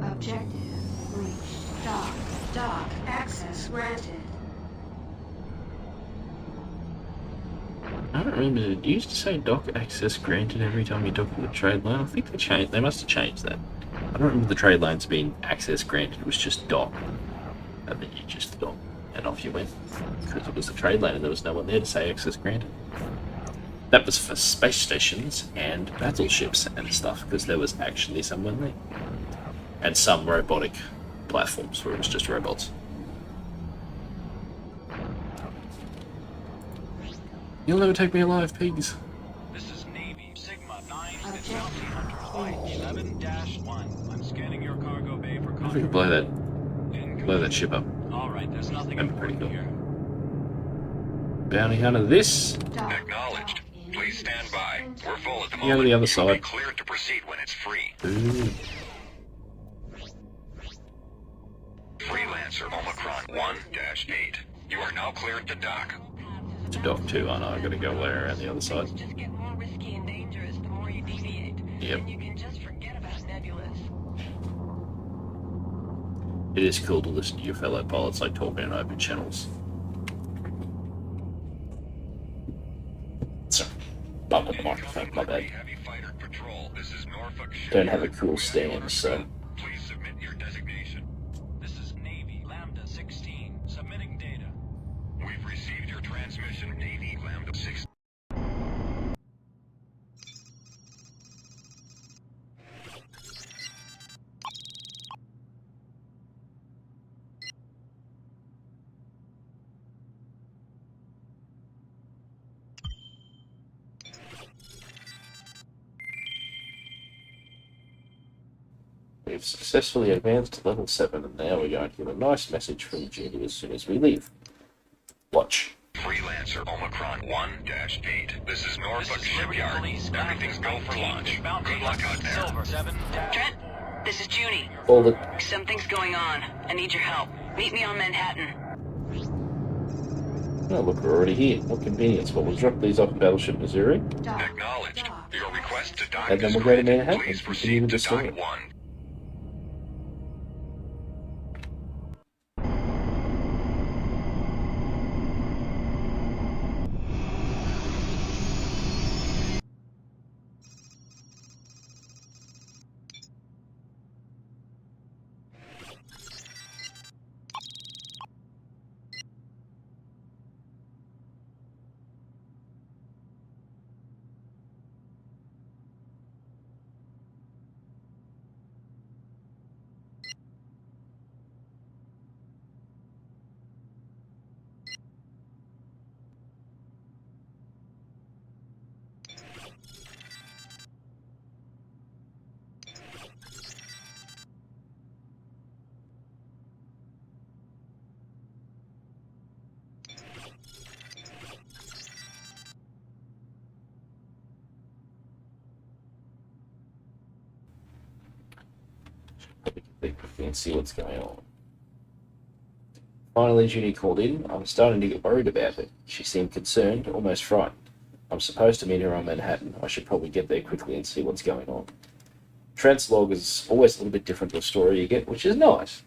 Objective reached. Dock access granted. I don't remember, did you used to say dock access granted every time you dock with the trade line? I think they changed. They must have changed that. I don't remember the trade lines being access granted. It was just dock, and then you just dock, and off you went, because it was the trade lane and there was no one there to say access granted. That was for space stations and battleships and stuff, because there was actually someone there, and some robotic platforms where it was just robots. You'll never take me alive, pigs. This is Navy Sigma 9 at Bounty Hunters Flight 11-1. I'm scanning your cargo bay for I think we could blow that ship up. All right, there's nothing That'd be pretty important cool. here. Bounty hunter, this. Acknowledged. Please stand by. We're full at the You go moment. to the other You'll be side. cleared to proceed when it's free. Ooh. Freelancer Omicron 1-8. You are now cleared to dock. To dock 2, I know, I gotta go way around the other side. Just get more risky and dangerous the more you deviate. Yep. And you can just forget about Nebulous. It is cool to listen to your fellow pilots like talking in open channels. Sorry, bump on the microphone, my bad. Heavy fighter patrol. This is Norfolk Don't have a Shipyard. cool stand, so Please submit your designation. This is Navy Lambda 16, submitting data. We've received your transmission, Navy Lambda 6. we've successfully advanced to level 7, and now we're going to get a nice message from Judy as soon as we leave. Watch. Freelancer Omicron 1-8. This is Norfolk This is Liberty Shipyard. Police Everything's go for 19 launch. Bounty Good luck out there. Silver 7 Trent, this is Junie. All the Something's going on. I need your help. Meet me on Manhattan. oh look, we're already here. What convenience. Well, we'll drop these off at Battleship Missouri. Acknowledged. Your request to dock And then is we'll go to granted. Manhattan Please and continue proceed with to the story. dock 1. They quickly and see what's going on. Finally, Junie called in. I'm starting to get worried about her. She seemed concerned, almost frightened. I'm supposed to meet her on Manhattan. I should probably get there quickly and see what's going on. Trent's log is always a little bit different to a story you get, which is nice.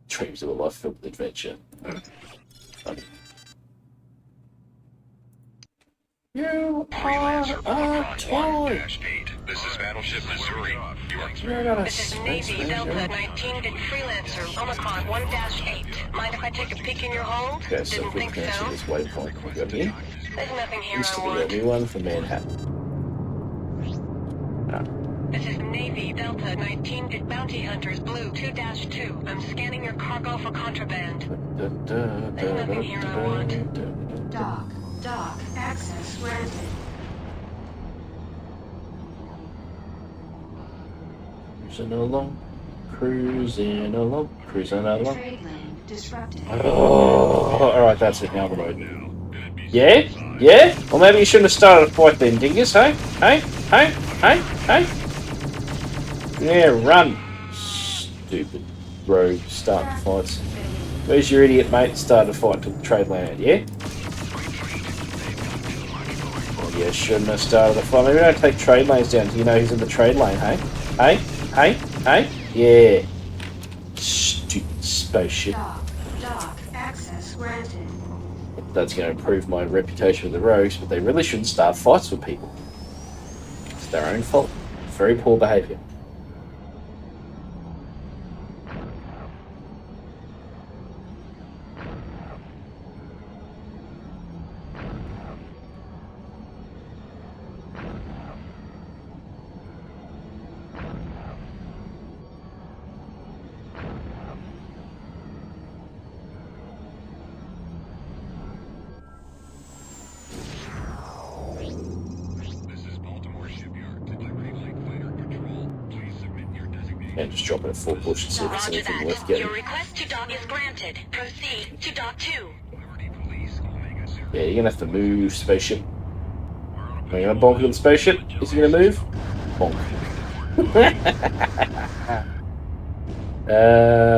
Dreams of a life filled with adventure. Funny. You Freelancer are a Omicron toy. 1-8. This is Battleship Missouri. You are You're not a This is space Navy Delta ranger. 19 to Freelancer Omicron 1-8. Mind if I take a peek in your hold? Okay, so Didn't quick think cancel so. this waypoint. We got here. There's nothing here I Instantly want. everyone for Manhattan. This is Navy Delta 19 to Bounty Hunters Blue 2-2. I'm scanning your cargo for contraband. There's nothing here I want. Dock access granted. Cruising along. Trade lane disrupted. Oh, alright, that's it. Now the road. Yeah? Yeah? Well, maybe you shouldn't have started a fight then, dingus, hey? Hey? Hey? Hey? Hey? Yeah, run. Stupid rogue starting fights. Where's your idiot mate started a fight to the trade lane out, yeah? Well, yeah, shouldn't have started a fight. Maybe don't take trade lanes down until you know who's in the trade lane, hey? Hey? Hey? Hey? Yeah. Stupid spaceship. Dock access granted. That's going to improve my reputation with the rogues, but they really shouldn't start fights with people. It's their own fault. Very poor behaviour. And just drop it at full push and see if there's Roger anything worth that. getting. Your request to dock is granted. Proceed to dock 2. Yeah, you're gonna have to move, spaceship. Are you gonna bonk with the spaceship? Is he gonna move? Bonk.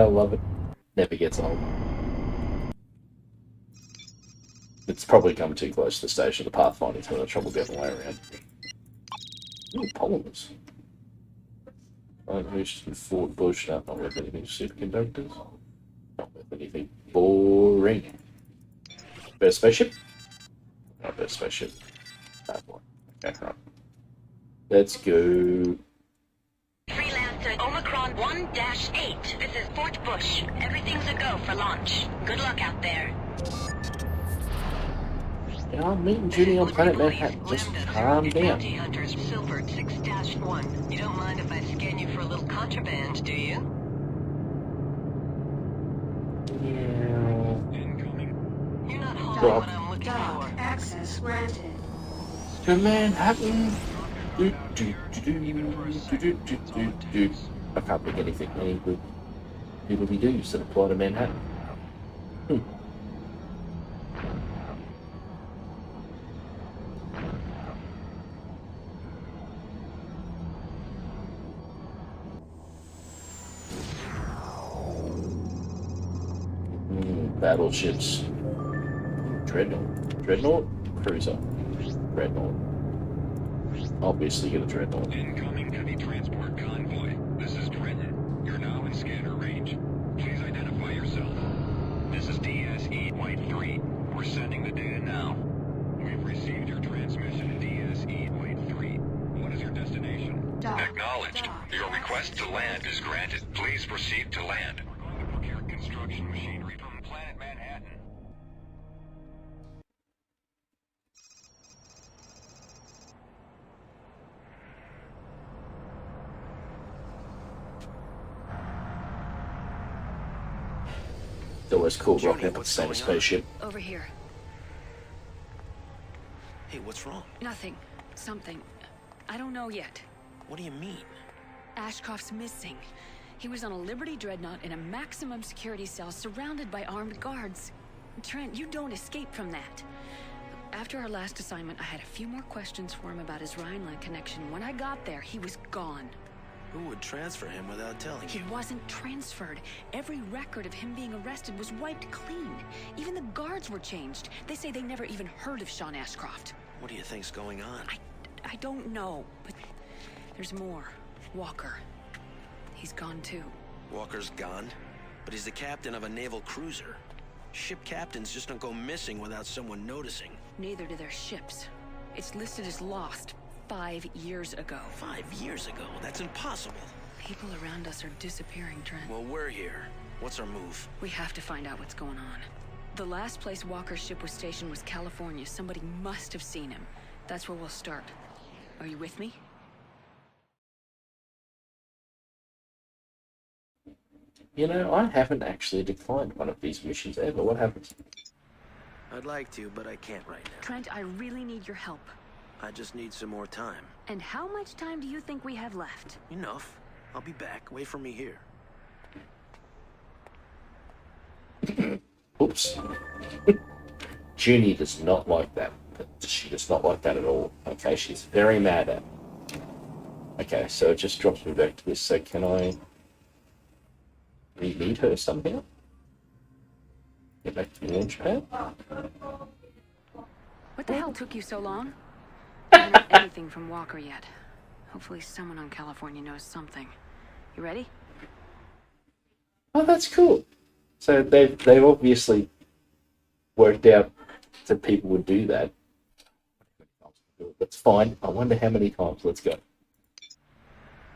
Love it. Never gets old. It's probably come too close to the station. The Pathfinder's having trouble getting the way around. Ooh, polymers. Unleashed in Fort Bush, not worth anything. Superconductors, not worth anything. Boring. Better spaceship? Not better spaceship. Bad one. Okay, right. Let's go. Freelancer Omicron 1-8. This is Fort Bush. Everything's a go for launch. Good luck out there. Yeah, I'm meeting Judy on Planet Manhattan. Just calm down. Bounty Hunters Silver 6-1. You don't mind if I scan you for a little contraband, do you? Yeah. You're not hauling Drop. what I'm looking Dock for. access granted. To Manhattan. Do, do, do, do, do, do, do, do. I can't think anything any good doodly-doos that apply to Manhattan. Battleships. Dreadnought? Cruiser. Dreadnought. Obviously get a Dreadnought. Incoming heavy transport convoy. This is Trenton. You're now in scanner range. Please identify yourself. This is DSE White 3. We're sending the data now. We've received your transmission, DSE White 3. What is your destination? Acknowledged. Your request to land is granted. Please proceed to land. We're going to procure construction machinery from Planet Manhattan. It's always cool rocking up with the same spaceship. Over here. Hey, what's wrong? Nothing. Something. I don't know yet. What do you mean? Ashcroft's missing. He was on a Liberty Dreadnought in a maximum security cell surrounded by armed guards. Trent, you don't escape from that. After our last assignment, I had a few more questions for him about his Rhineland connection. When I got there, he was gone. Who would transfer him without telling He you? wasn't transferred. Every record of him being arrested was wiped clean. Even the guards were changed. They say they never even heard of Sean Ashcroft. What do you think's going on? I don't know, but there's more. Walker. He's gone too. Walker's gone? But he's the captain of a naval cruiser. Ship captains just don't go missing without someone noticing. Neither do their ships. It's listed as lost 5 years ago. 5 years ago? That's impossible. People around us are disappearing, Trent. Well, we're here. What's our move? We have to find out what's going on. The last place Walker's ship was stationed was California. Somebody must have seen him. That's where we'll start. Are you with me? You know, I haven't actually declined one of these missions ever. What happens? I'd like to, but I can't right now. Trent, I really need your help. I just need some more time. And how much time do you think we have left? Enough. I'll be back. Wait for me here. Oops. Junie does not like that. She does not like that at all. Okay, she's very mad at me. Okay, so it just drops me back to this. So can I re-meet her somehow? Get back to the launch pad? What the hell took you so long? I haven't heard anything from Walker yet. Hopefully someone on California knows something. You ready? Oh, that's cool. So they've obviously worked out that people would do that. That's fine. I wonder how many times. Let's go.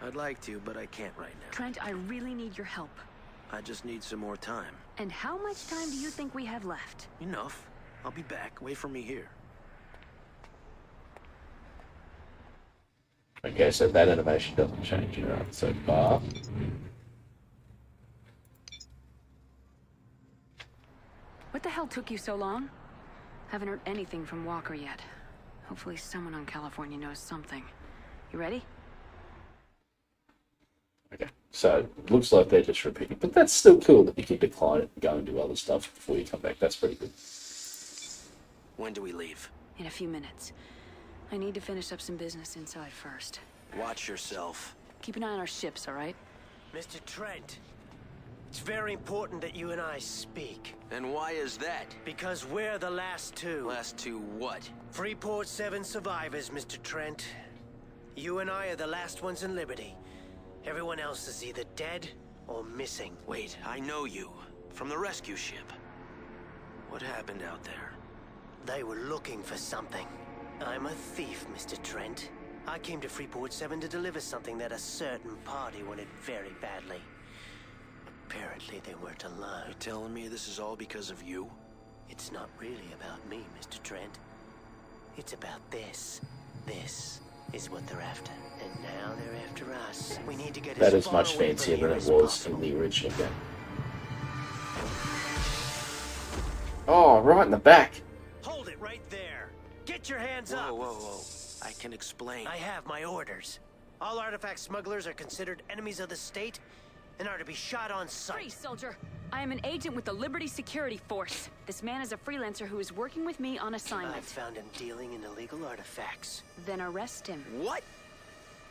I'd like to, but I can't right now. Trent, I really need your help. I just need some more time. And how much time do you think we have left? Enough. I'll be back. Wait for me here. Okay, so that animation doesn't change. Alright, so bar. What the hell took you so long? Haven't heard anything from Walker yet. Hopefully someone on California knows something. You ready? Okay, so it looks like they're just repeating, but that's still cool that you can decline it and go and do other stuff before you come back. That's pretty good. When do we leave? In a few minutes. I need to finish up some business inside first. Watch yourself. Keep an eye on our ships, all right? Mr. Trent, it's very important that you and I speak. And why is that? Because we're the last two. Last two what? Freeport 7 survivors, Mr. Trent. You and I are the last ones in Liberty. Everyone else is either dead or missing. Wait, I know you. From the rescue ship. What happened out there? They were looking for something. I'm a thief, Mr. Trent. I came to Freeport 7 to deliver something that a certain party wanted very badly. Apparently they weren't alone. You're telling me this is all because of you? It's not really about me, Mr. Trent. It's about this. This is what they're after. And now they're after us. We need to get That as is far much away fancier from than here it as was possible. in the original game. Oh, right in the back. Hold it right there. Get your hands up. Whoa, whoa, whoa. I can explain. I have my orders. All artifact smugglers are considered enemies of the state and are to be shot on sight. Freeze, soldier! I am an agent with the Liberty Security Force. This man is a freelancer who is working with me on I assignment. found him dealing in illegal artifacts. Then arrest him. What?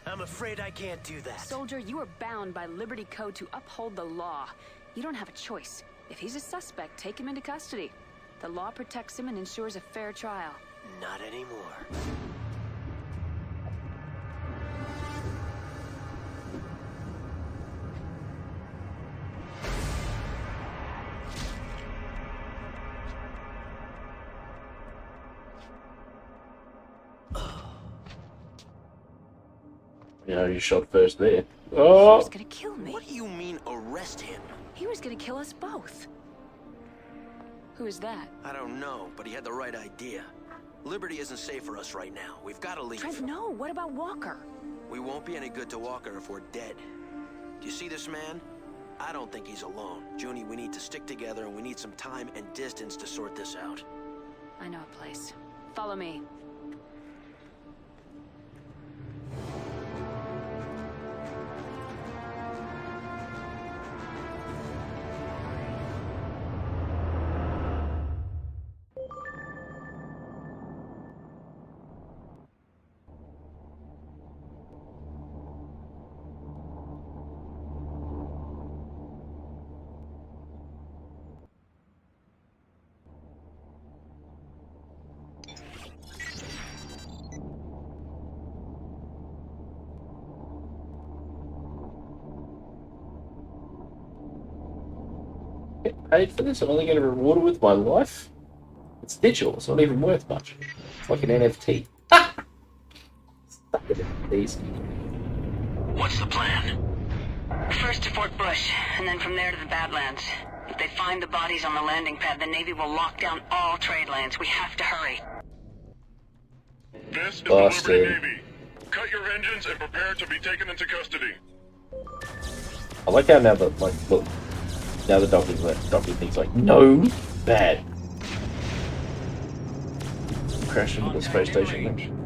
I'm afraid I can't do that. Soldier, you are bound by Liberty Code to uphold the law. You don't have a choice. If he's a suspect, take him into custody. The law protects him and ensures a fair trial. Not anymore. You know, you shot first there. He Oh! was gonna kill me. What do you mean, arrest him? He was gonna kill us both. Who is that? I don't know, but he had the right idea. Liberty isn't safe for us right now. We've got to leave. Trent, no. What about Walker? We won't be any good to Walker if we're dead. Do you see this man? I don't think he's alone. Junie, we need to stick together and we need some time and distance to sort this out. I know a place. Follow me. paid for this? I'm only getting rewarded with my life? It's digital. It's not even worth much. It's like an NFT. Stuck with NFTs. What's the plan? First to Fort Bush, and then from there to the Badlands. If they find the bodies on the landing pad, the Navy will lock down all trade lanes. We have to hurry. This is Busted. the Liberty Navy. Cut your engines and prepare to be taken into custody. I like how now that, like, look, now the docking thing's like, no, bad. Crash into the space station then.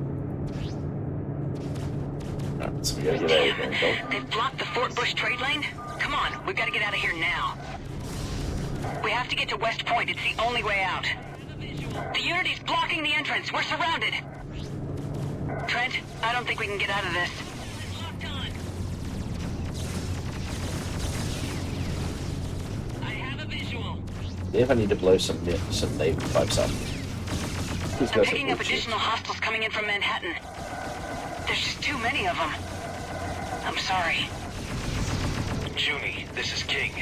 Alright, so we gotta get out of here. They've blocked the Fort Bush trade lane? Come on, we've got to get out of here now. We have to get to West Point. It's the only way out. The Unity's blocking the entrance. We're surrounded. Trent, I don't think we can get out of this. I have a visual. If I need to blow some Navy pipes up. These I'm guys picking are up bullshit. additional hostiles coming in from Manhattan. There's just too many of them. I'm sorry. Junie, this is King.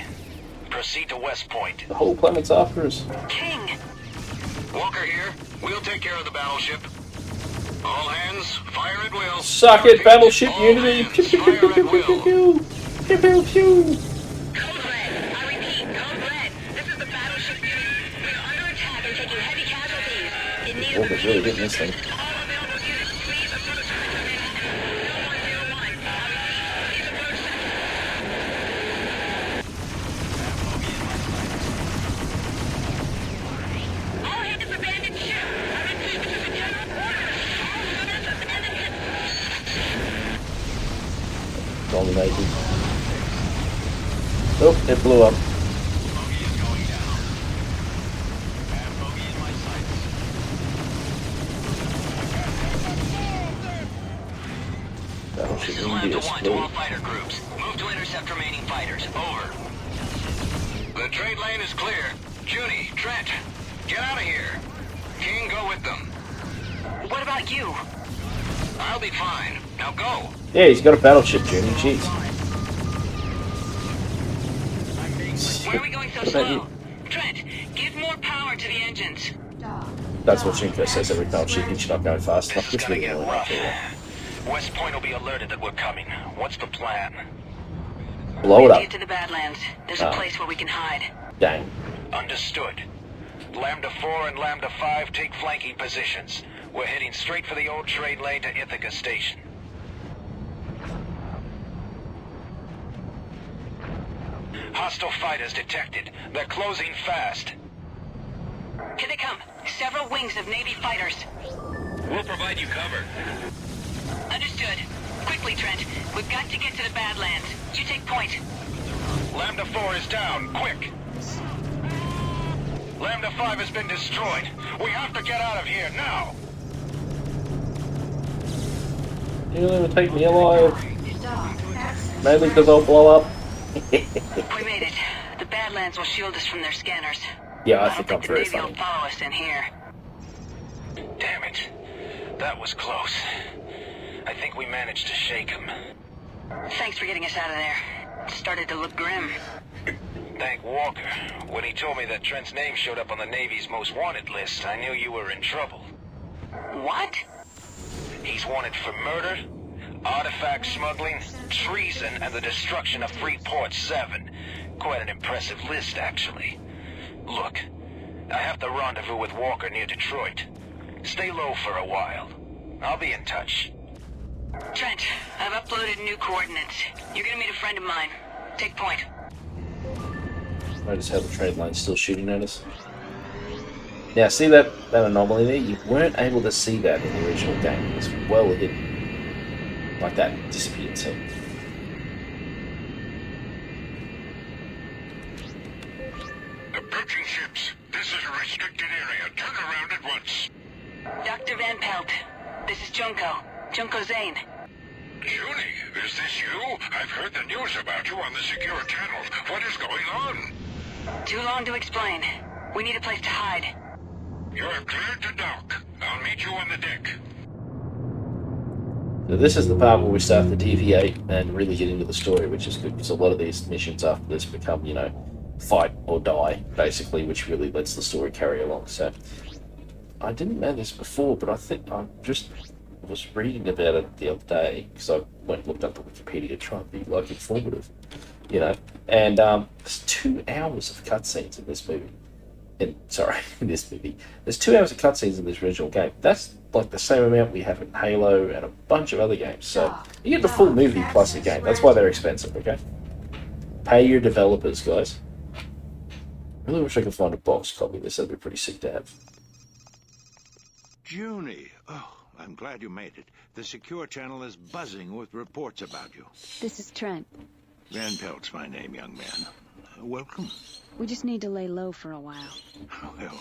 Proceed to West Point. The whole planet's after us. King! Walker here. We'll take care of the battleship. All hands, fire at will. Suck it, battleship All Unity! hands, Pew pew pew fire pew at pew pew will. pew pew pew pew. Code Red! I repeat, Code Red! This is the battleship unit. We're under attack and taking heavy casualties. In need of Walker's really getting this thing. all available units, please approach Manhattan. 0101. Please approach all hands abandoned ship. I repeat, this is a general order. All units abandon ship. Dominated. Oh, it blew up. Bogey is going down. Have bogey in my sights. Battleship This is Unity Lambda is 1 to all split. fighter groups. Move to intercept remaining fighters. Over. The trade lane is clear. Junie, Trent, get out of here. King, go with them. What about you? I'll be fine. Now go. Yeah, he's got a battleship, Junie. Jeez. Why are we going so What about you? slow? Trent, give more power to the engines. Dock. That's what Shinko says every battleship. She's not going fast enough. This is It's gonna really get annoying rough. after all. West Point will be alerted that we're coming. What's the plan? Blow it Get up. to the Badlands. There's Ah. a place where we can hide. Dang. Understood. Lambda 4 and Lambda 5 take flanking positions. We're heading straight for the old trade lane to Ithaca Station. Hostile fighters detected. They're closing fast. Here they come. Several wings of Navy fighters. We'll provide you cover. Understood. Quickly, Trent. We've got to get to the Badlands. You take point. Lambda 4 is down. Quick! Lambda 5 has been destroyed. We have to get out of here now! You'll never take me alive. Dock. Access. Mainly because I'll blow up. We made it. The Badlands will shield us from their scanners. Yeah, I don't think I'm the very Navy will funny. follow us in here. Damn it. That was close. I think we managed to shake him. Thanks for getting us out of there. It started to look grim. Thank Walker. When he told me that Trent's name showed up on the Navy's most wanted list, I knew you were in trouble. What? He's wanted for murder, artifact smuggling, treason, and the destruction of Freeport 7. Quite an impressive list, actually. Look, I have to rendezvous with Walker near Detroit. Stay low for a while. I'll be in touch. Trent, I've uploaded new coordinates. You're gonna meet a friend of mine. Take point. Notice how the trade line's still shooting at us. Now, see that anomaly there? You weren't able to see that in the original game. It was well hidden. Like that disappeared, so. Approaching ships. This is a restricted area. Turn around at once. Dr. Van Pelt, this is Junko. Junko Zane. Junie, is this you? I've heard the news about you on the secure channels. What is going on? Too long to explain. We need a place to hide. You're cleared to dock. I'll meet you on the deck. So this is the part where we start to deviate and really get into the story, which is good, because a lot of these missions after this become, you know, fight or die, basically, which really lets the story carry along. So I didn't know this before, but I think I just was reading about it the other day because I went and looked up the Wikipedia to try and be like informative, you know. And there's 2 hours of cutscenes in this movie. In this movie, there's 2 hours of cutscenes in this original game. That's like the same amount we have in Halo and a bunch of other games. So you get the full movie plus the game. That's why they're expensive. Okay, pay your developers, guys. Really wish I could find a box copy of this. That'd be pretty sick to have. Junie, oh, I'm glad you made it. The secure channel is buzzing with reports about you. This is Trent. Van Pelt's my name, young man. Welcome. We just need to lay low for a while. Well,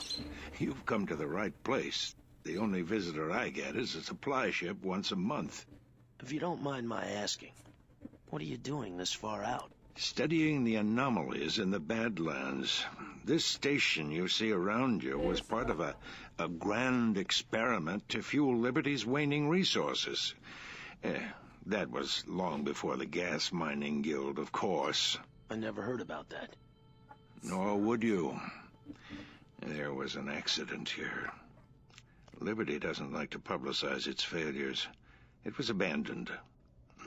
you've come to the right place. The only visitor I get is a supply ship once a month. If you don't mind my asking, what are you doing this far out? Studying the anomalies in the Badlands. This station you see around you was part of a grand experiment to fuel Liberty's waning resources. That was long before the Gas Mining Guild, of course. I never heard about that. Nor would you. There was an accident here. Liberty doesn't like to publicize its failures. It was abandoned.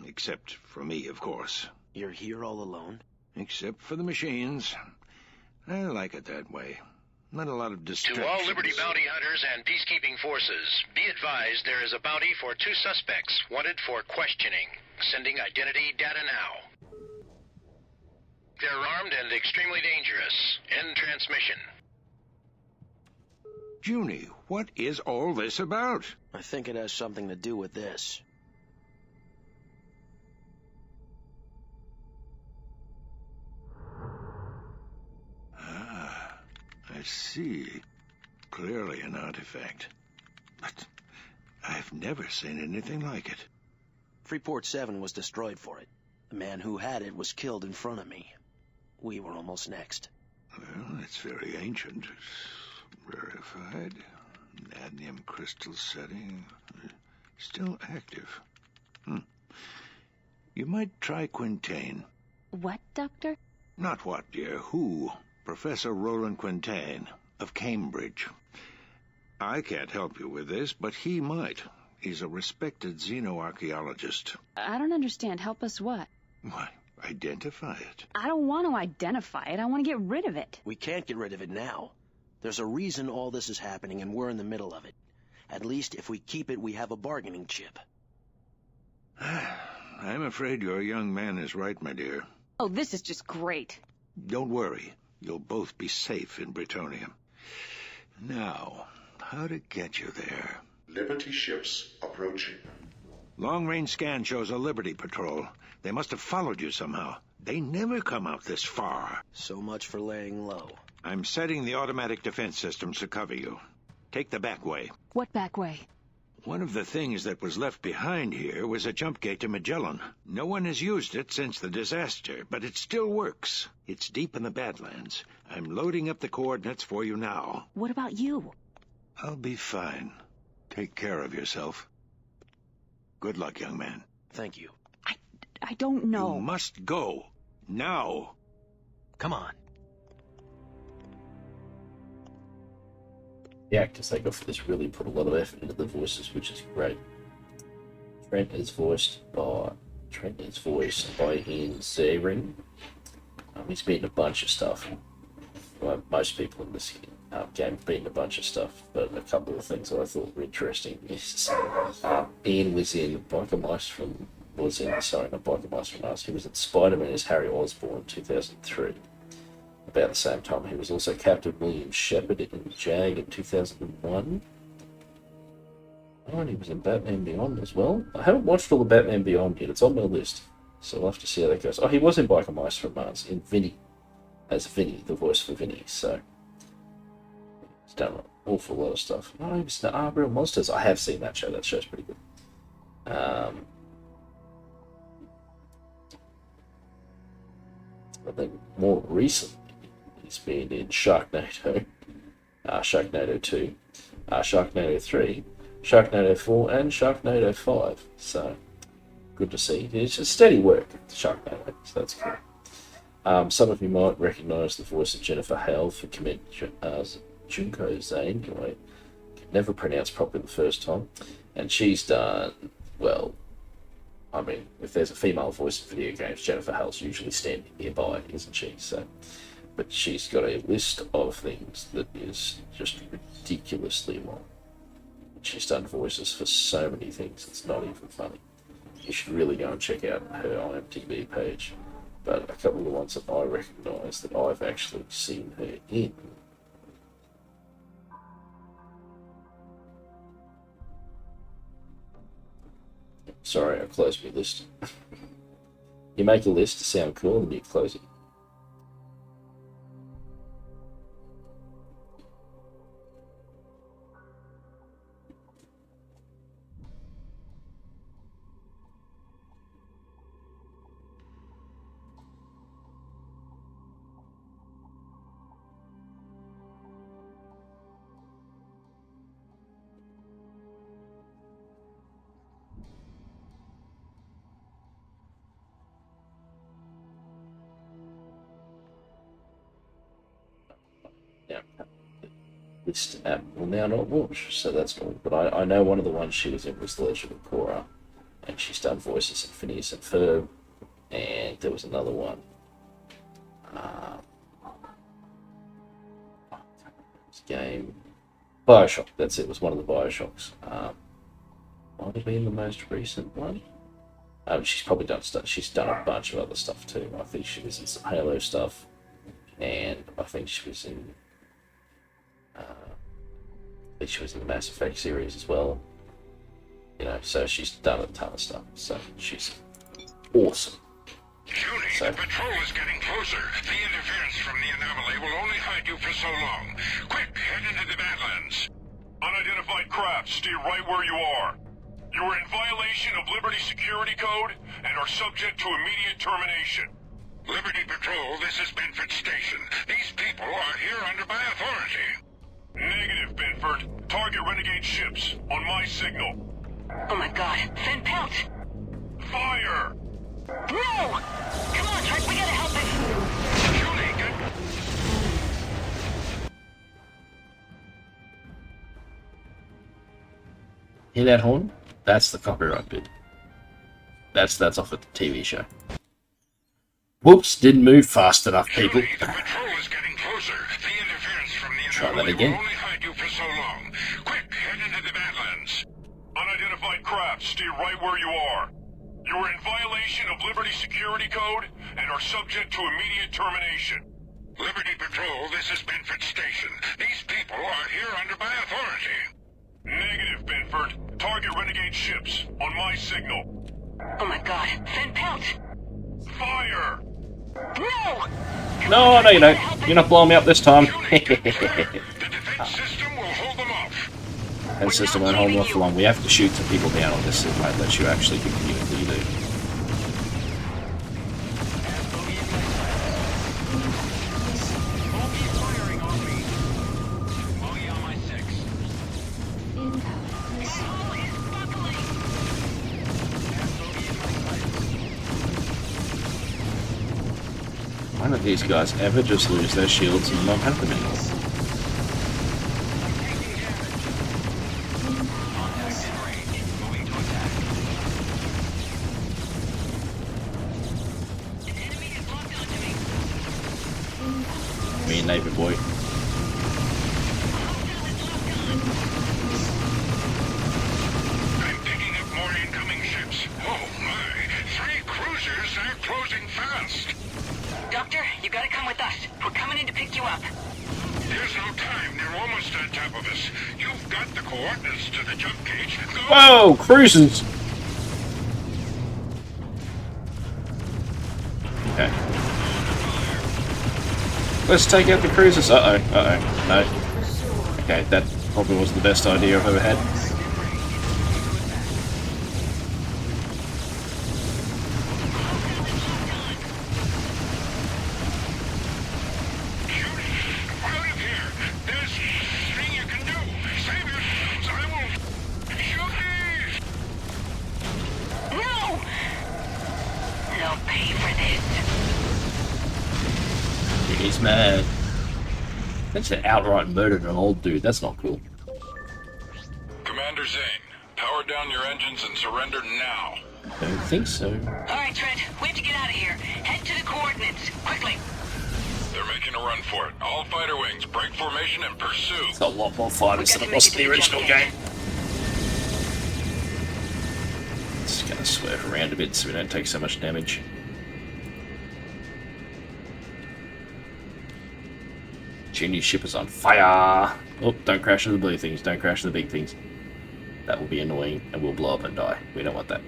Except for me, of course. You're here all alone? Except for the machines. I like it that way. Not a lot of distractions. To all Liberty bounty hunters and peacekeeping forces, be advised there is a bounty for 2 suspects wanted for questioning. Sending identity data now. They're armed and extremely dangerous. End transmission. Junie, what is all this about? I think it has something to do with this. Ah, I see. Clearly an artifact. But I've never seen anything like it. Freeport 7 was destroyed for it. The man who had it was killed in front of me. We were almost next. Well, it's very ancient. It's rarefied. Cadmium crystal setting. Still active. You might try Quintain. What, Doctor? Not what, dear. Who? Professor Roland Quintain of Cambridge. I can't help you with this, but he might. He's a respected xenoarchaeologist. I don't understand. Help us what? Why, identify it. I don't want to identify it. I want to get rid of it. We can't get rid of it now. There's a reason all this is happening, and we're in the middle of it. At least if we keep it, we have a bargaining chip. I'm afraid your young man is right, my dear. Oh, this is just great. Don't worry. You'll both be safe in Britonium. Now, how to get you there? Liberty ships approaching. Long-range scan shows a Liberty patrol. They must have followed you somehow. They never come out this far. So much for laying low. I'm setting the automatic defense systems to cover you. Take the back way. What back way? One of the things that was left behind here was a jump gate to Magellan. No one has used it since the disaster, but it still works. It's deep in the Badlands. I'm loading up the coordinates for you now. What about you? I'll be fine. Take care of yourself. Good luck, young man. Thank you. I don't know. You must go. Now. Come on. The actors they got for this really put a lot of effort into the voices, which is great. Trent is voiced by Ian Ziering. He's been in a bunch of stuff. Well, most people in this game have been in a bunch of stuff, but a couple of things that I thought were interesting is Ian was in Biker Mice from Mars. He was in Spider-Man as Harry Osborn in 2003. About the same time, he was also Captain William Shepard in Jag in 2001. Oh, and he was in Batman Beyond as well. I haven't watched all the Batman Beyond yet. It's on my list, so we'll have to see how that goes. Oh, he was in Biker Mice from Mars, in Vinny, as Vinny, the voice for Vinny, so he's done an awful lot of stuff. Oh, he was in Real Monsters. I have seen that show. That show's pretty good. I think more recently, he's been in Sharknado, Sharknado 2, Sharknado 3, Sharknado 4, and Sharknado 5. So, good to see. It's just steady work, Sharknado, so that's cool. Some of you might recognise the voice of Jennifer Hale for Junko Zane, who I could never pronounce properly the first time. And she's done, well, I mean, if there's a female voice in video games, Jennifer Hale's usually standing nearby, isn't she? So, but she's got a list of things that is just ridiculously long. She's done voices for so many things, it's not even funny. You should really go and check out her IMDb page. But a couple of the ones that I recognise that I've actually seen her in. Sorry, I closed my list. You make a list to sound cool and you close it. This app will now not launch, so that's cool. But I know one of the ones she was in was The Legend of Korra, and she's done voices in Phineas and Ferb, and there was another one. Game Bioshock. That's it. Was one of the Bioshocks. Might have been the most recent one. She's probably done stuff. She's done a bunch of other stuff too. I think she was in some Halo stuff, and I think she was in. She was in the Mass Effect series as well. You know, so she's done a ton of stuff. So she's awesome. Junie, the patrol is getting closer. The interference from the anomaly will only hide you for so long. Quick, head into the Badlands. Unidentified craft, stay right where you are. You are in violation of Liberty Security Code and are subject to immediate termination. Liberty Patrol, this is Benford Station. These people are here under my authority. Negative, Benford. Target renegade ships, on my signal. Oh my god, Fen Pelt! Fire! No! Come on, Trent, we gotta help him! Julie, get... Hear that horn? That's the copyright bit. That's off a TV show. Whoops, didn't move fast enough, people. Julie, the patrol is getting closer. The interference from the Try that anomaly again. will only hide you for so long. Quick, head into the Badlands. Unidentified craft, stay right where you are. You are in violation of Liberty Security Code and are subject to immediate termination. Liberty Patrol, this is Benford Station. These people are here under my authority. Negative, Benford. Target renegade ships, on my signal. Oh my god, Fen Pelt! Fire! No! No, you don't. You're not blowing me up this time. The defense system will hold them off. That system won't hold off for long. We have to shoot some people down on this. It won't let you actually continue until you do. Why don't these guys ever just lose their shields and not have them anymore? Me and neighbor boy. I'm picking up more incoming ships. Oh my! 3 cruisers are closing fast. Doctor, you gotta come with us. We're coming in to pick you up. There's no time. They're almost on top of us. You've got the coordinates to the jump gauge. Go! Whoa, cruisers! Okay. Let's take out the cruisers. Uh-oh. No. Okay, that probably wasn't the best idea I've ever had. Out of here! There's nothing you can do. Save yourselves. I will shoot these. No! They'll pay for this. mad. They just outright murdered an old dude. That's not cool. Commander Zane, power down your engines and surrender now. Don't think so. Alright, Trent, we have to get out of here. Head to the coordinates, quickly. They're making a run for it. All fighter wings, break formation and pursue. It's a lot more fighters than it was in the original game. Just gonna swerve around a bit so we don't take so much damage. Junior ship is on fire! Oh, don't crash into the blue things, don't crash into the big things. That will be annoying and we'll blow up and die. We don't want that.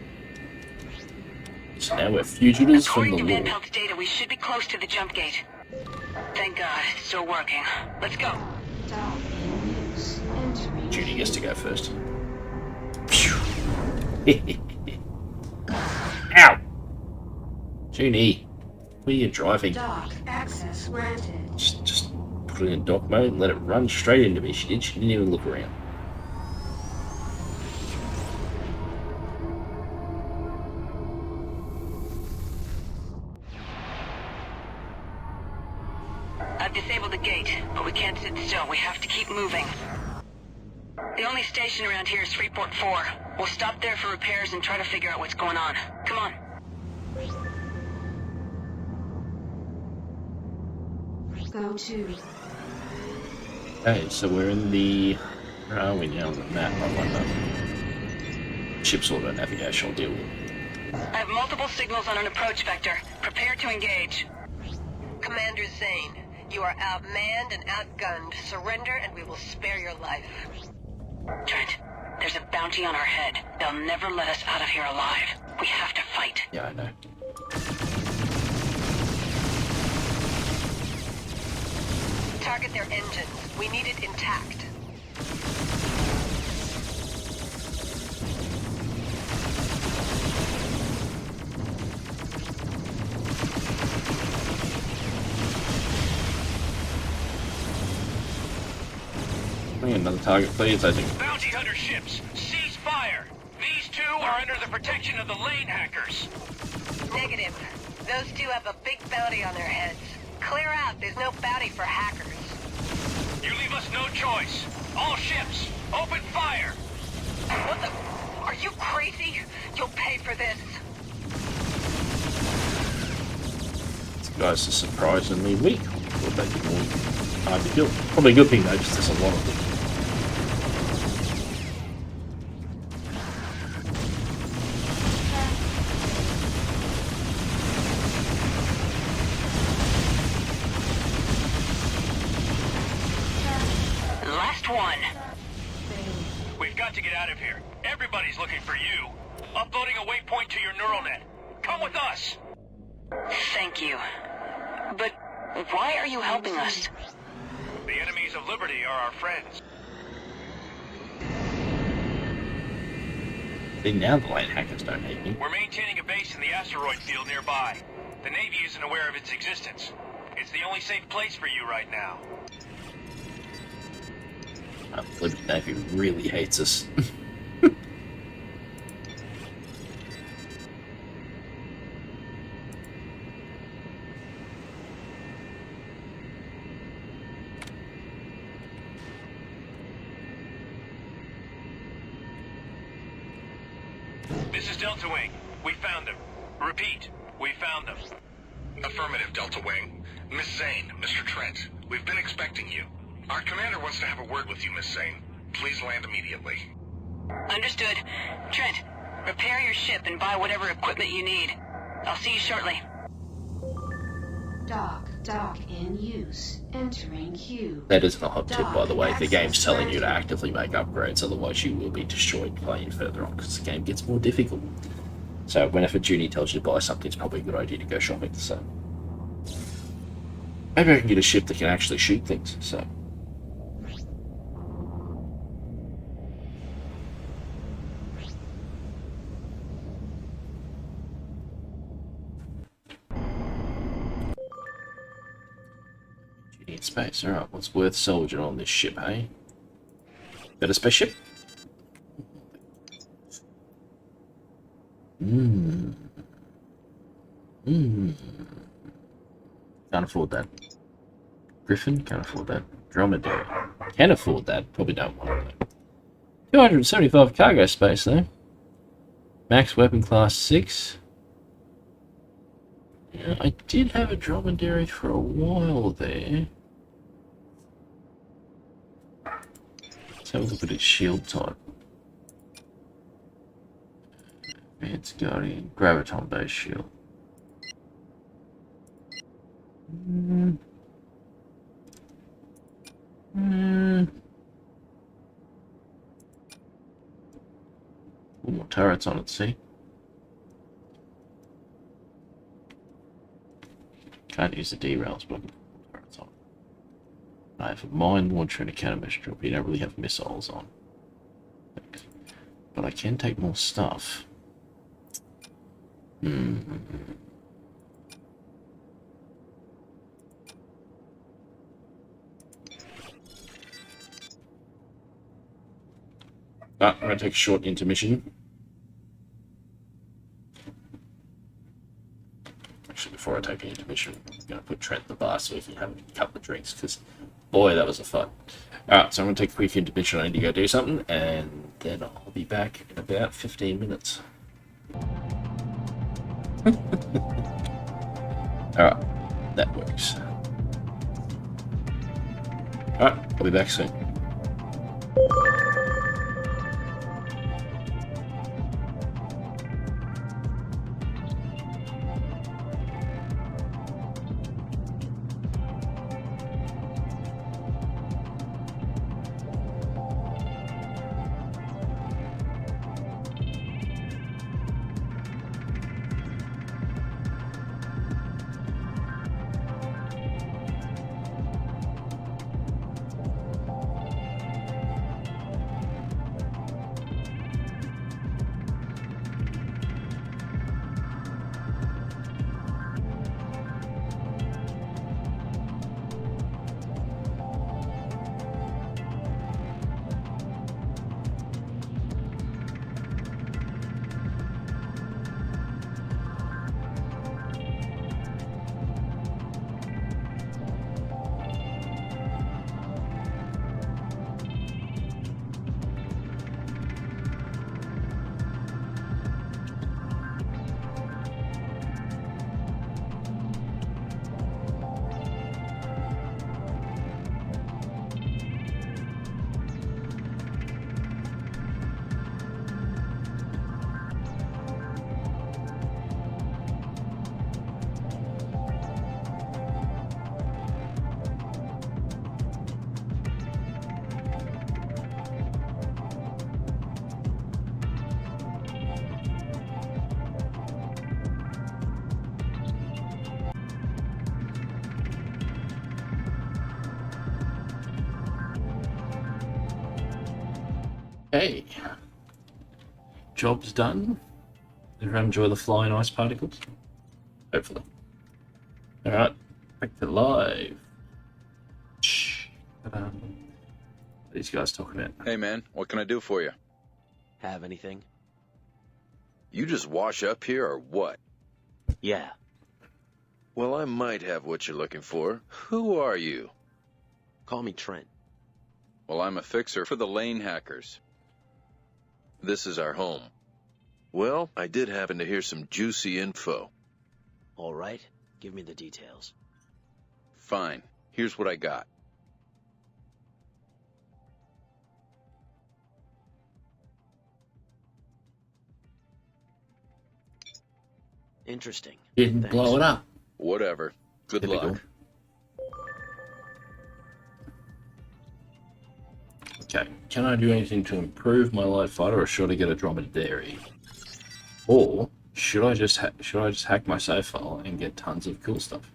So now we're fugitives from the law. According to Manpel's data, we should be close to the jump gate. Thank God, it's still working. Let's go. Judy gets to go first. Ow! Junie, where are you driving? Dock access granted. Just put it in dock mode and let it run straight into me. She didn't even look around. I've disabled the gate, but we can't sit still. We have to keep moving. The only station around here is Freeport 4. We'll stop there for repairs and try to figure out what's going on. Come on. Go to. Okay, so we're in the... Where are we now on the map? I wonder. Ship's auto navigation will deal with it. I have multiple signals on an approach vector. Prepare to engage. Commander Zane, you are outmanned and outgunned. Surrender and we will spare your life. Trent, there's a bounty on our head. They'll never let us out of here alive. We have to fight. Yeah, I know. Target their engines. We need it intact. Bring another target, please. I think. Bounty hunter ships, cease fire. These two are under the protection of the lane hackers. Negative. Those two have a big bounty on their heads. Clear out. There's no bounty for hackers. You leave us no choice. All ships, open fire. What the? Are you crazy? You'll pay for this. These guys are surprisingly weak. I thought they'd be more hard to kill. Probably a good thing though, just there's a lot of them. Last one. We've got to get out of here. Everybody's looking for you. Uploading a waypoint to your neural net. Come with us. Thank you. But why are you helping us? The enemies of liberty are our friends. See, now the lane hackers don't hate me. We're maintaining a base in the asteroid field nearby. The Navy isn't aware of its existence. It's the only safe place for you right now. Liberty Navy really hates us. This is Delta Wing. We found them. Repeat, we found them. Affirmative, Delta Wing. Miss Zane, Mr. Trent, we've been expecting you. Our commander wants to have a word with you, Miss Zane. Please land immediately. Understood. Trent, repair your ship and buy whatever equipment you need. I'll see you shortly. Dock in use. Entering queue. That isn't a hot tip, by the way. The game's telling you to actively make upgrades, otherwise you will be destroyed playing further on, because the game gets more difficult. So whenever Junie tells you to buy something, it's probably a good idea to go shopping. So maybe I can get a ship that can actually shoot things. So. In space. Alright, what's worth salvaging on this ship, hey? Got a spaceship? Can't afford that. Griffin, can't afford that. Dromedary, can afford that. Probably don't want it though. 275 cargo space though. Max weapon class 6. Yeah, I did have a dromedary for a while there. Let's have a look at its shield type. It's Guardian, Graviton based shield. More turrets on it, see? Can't use the derails, but I can put more turrets on. I have a mine launcher and a countermeasure drill, but you don't really have missiles on. But I can take more stuff. I'm going to take a short intermission. Actually, before I take an intermission, I'm going to put Trent in the bar so he can have a couple of drinks, because, boy, that was a fun. Alright, so I'm going to take a quick intermission. I need to go do something, and then I'll be back in about 15 minutes. Alright, that works. Alright, I'll be back soon. Hey, job's done. Did everyone enjoy the flying ice particles? Hopefully. Alright, back to live. What are these guys talking about? Hey man, what can I do for you? Have anything? You just wash up here or what? Yeah. Well, I might have what you're looking for. Who are you? Call me Trent. Well, I'm a fixer for the lane hackers. This is our home. Well, I did happen to hear some juicy info. All right, give me the details. Fine, here's what I got. Interesting. Didn't Thanks. blow it up. Whatever. Good Typical. luck. Okay, can I do anything to improve my light fighter, or should I get a dromedary? Or should I just hack my save file and get tons of cool stuff?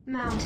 Mounted.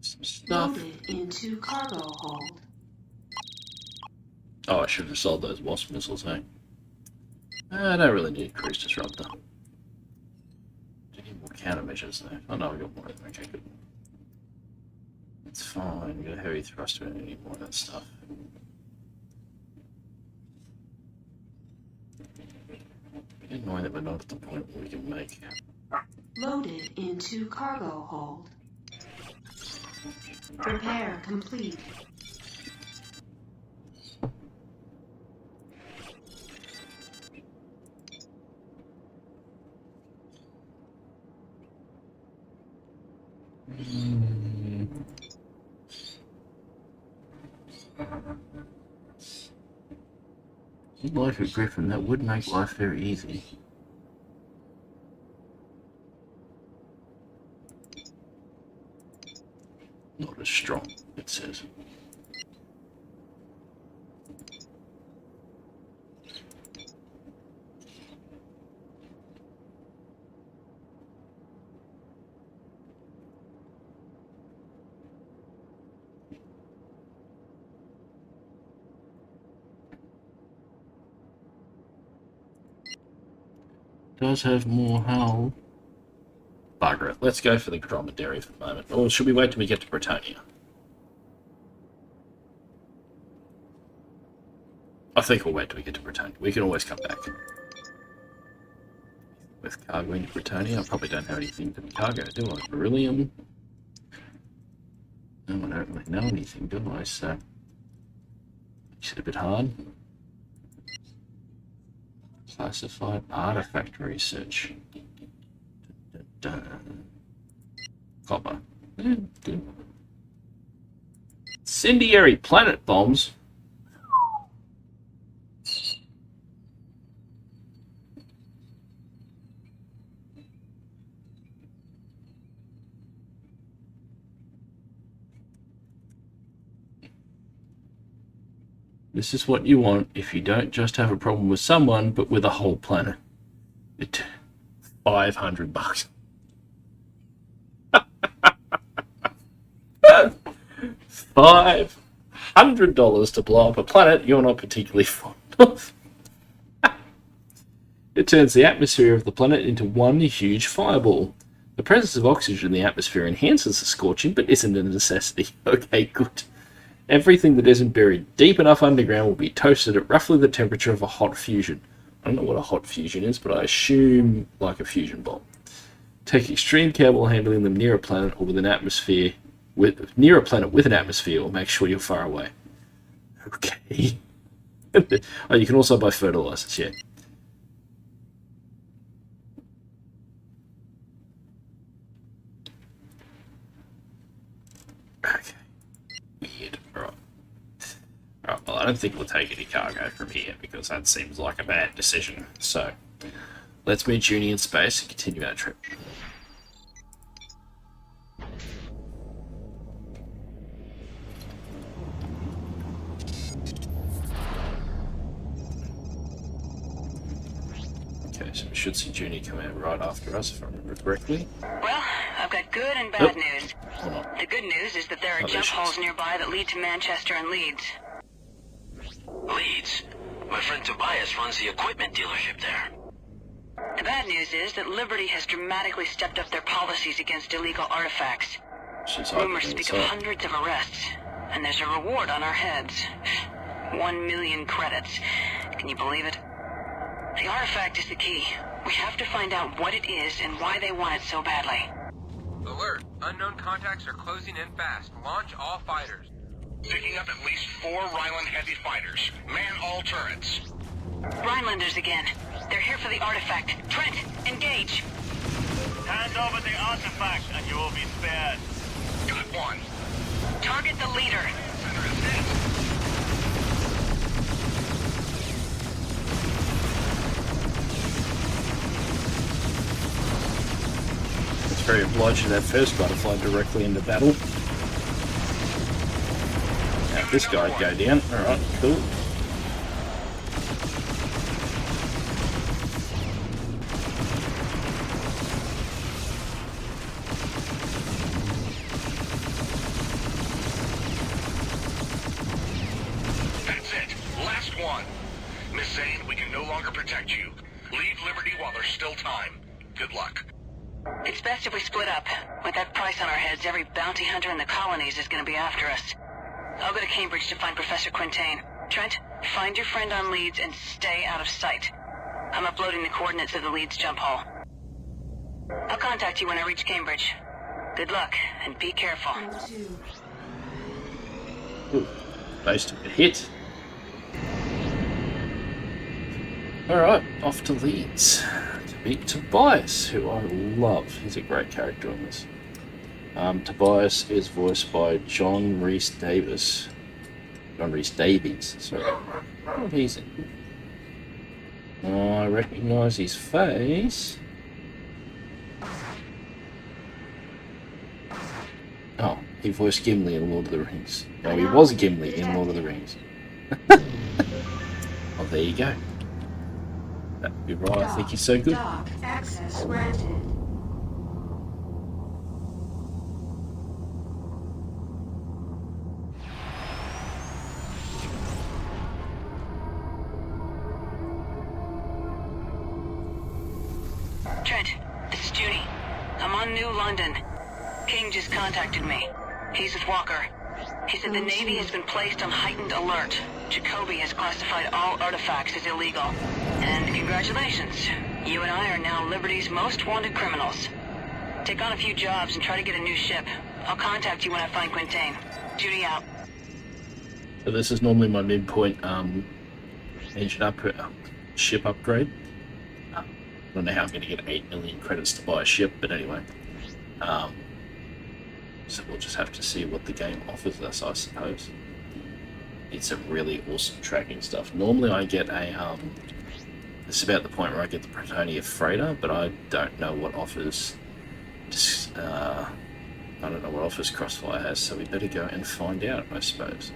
Some stuff. Loaded into cargo hold. Oh, I should have sold those wasp missiles, eh? I don't really need a cruise disruptor. Do you need more countermeasures though? Oh no, we got more of them. Okay, good. It's fine. We got a heavy thruster. We don't need more of that stuff. It's annoying that we're not at the point where we can make. Loaded into cargo hold. Repair complete. Life at Griffin, that would make life very easy. Not as strong, it says. Does have more hull. Bugger it. Let's go for the dromedary for the moment. Or should we wait till we get to Britannia? I think we'll wait till we get to Britannia. We can always come back. With cargo into Britannia, I probably don't have anything for the cargo, do I? Beryllium. No, I don't really know anything, do I? So, makes it a bit hard. Classified artifact research. Copper. Yeah, good. Incendiary planet bombs. This is what you want if you don't just have a problem with someone, but with a whole planet. It $500. $500 to blow up a planet you're not particularly fond of. It turns the atmosphere of the planet into one huge fireball. The presence of oxygen in the atmosphere enhances the scorching, but isn't a necessity. Okay, good. Everything that isn't buried deep enough underground will be toasted at roughly the temperature of a hot fusion. I don't know what a hot fusion is, but I assume like a fusion bomb. Take extreme care while handling them near a planet or with an atmosphere. Near a planet with an atmosphere, or make sure you're far away. Okay. Oh, you can also buy fertilizers, yeah. Okay. Weird. Alright. Alright, well, I don't think we'll take any cargo from here because that seems like a bad decision. So, let's meet Junie in space and continue our trip. Okay, so we should see Junie come out right after us, if I remember correctly. Well, I've got good and bad news. Hold on. The good news is that there are jump holes nearby that lead to Manchester and Leeds. Leeds? My friend Tobias runs the equipment dealership there. The bad news is that Liberty has dramatically stepped up their policies against illegal artifacts. Rumors speak of hundreds of arrests, and there's a reward on our heads. 1 million credits. Can you believe it? The artifact is the key. We have to find out what it is and why they want it so badly. Alert! Unknown contacts are closing in fast. Launch all fighters. Picking up at least 4 Ryland heavy fighters. Man all turrets. Rhinelanders again. They're here for the artifact. Trent, engage. Hand over the artifact and you will be spared. Got one. Target the leader. It's very obliging that first guy to fly directly into battle. Now this guy'd go down. Alright, cool. That's it. Last one. Miss Zane, we can no longer protect you. Leave Liberty while there's still time. Good luck. It's best if we split up. With that price on our heads, every bounty hunter in the colonies is going to be after us. I'll go to Cambridge to find Professor Quintain. Trent, find your friend on Leeds and stay out of sight. I'm uploading the coordinates of the Leeds jump hole. I'll contact you when I reach Cambridge. Good luck, and be careful. Ooh, base took a hit. Alright, off to Leeds. To meet Tobias, who I love. He's a great character on this. Tobias is voiced by John Rhys Davies. Sorry. Oh, he's in. Oh, I recognise his face. Oh, he voiced Gimli in Lord of the Rings. No, he was Gimli in Lord of the Rings. Well, there you go. That'd be right. I think he's so good. Dock access granted. Trent, this is Junie. I'm on New London. King just contacted me. He's with Walker. He said the Navy has been placed on heightened alert. Jacoby has classified all artifacts as illegal. And congratulations, you and I are now Liberty's most wanted criminals. Take on a few jobs and try to get a new ship. I'll contact you when I find Quintain. Judy out. So this is normally my midpoint ship upgrade. I don't know how I'm going to get 8 million credits to buy a ship, but anyway. So we'll just have to see what the game offers us, I suppose. It's some really awesome tracking stuff. Normally I get a, this is about the point where I get the Pretonia Freighter, but I don't know what offers, I don't know what offers Crossfire has, so we better go and find out, I suppose.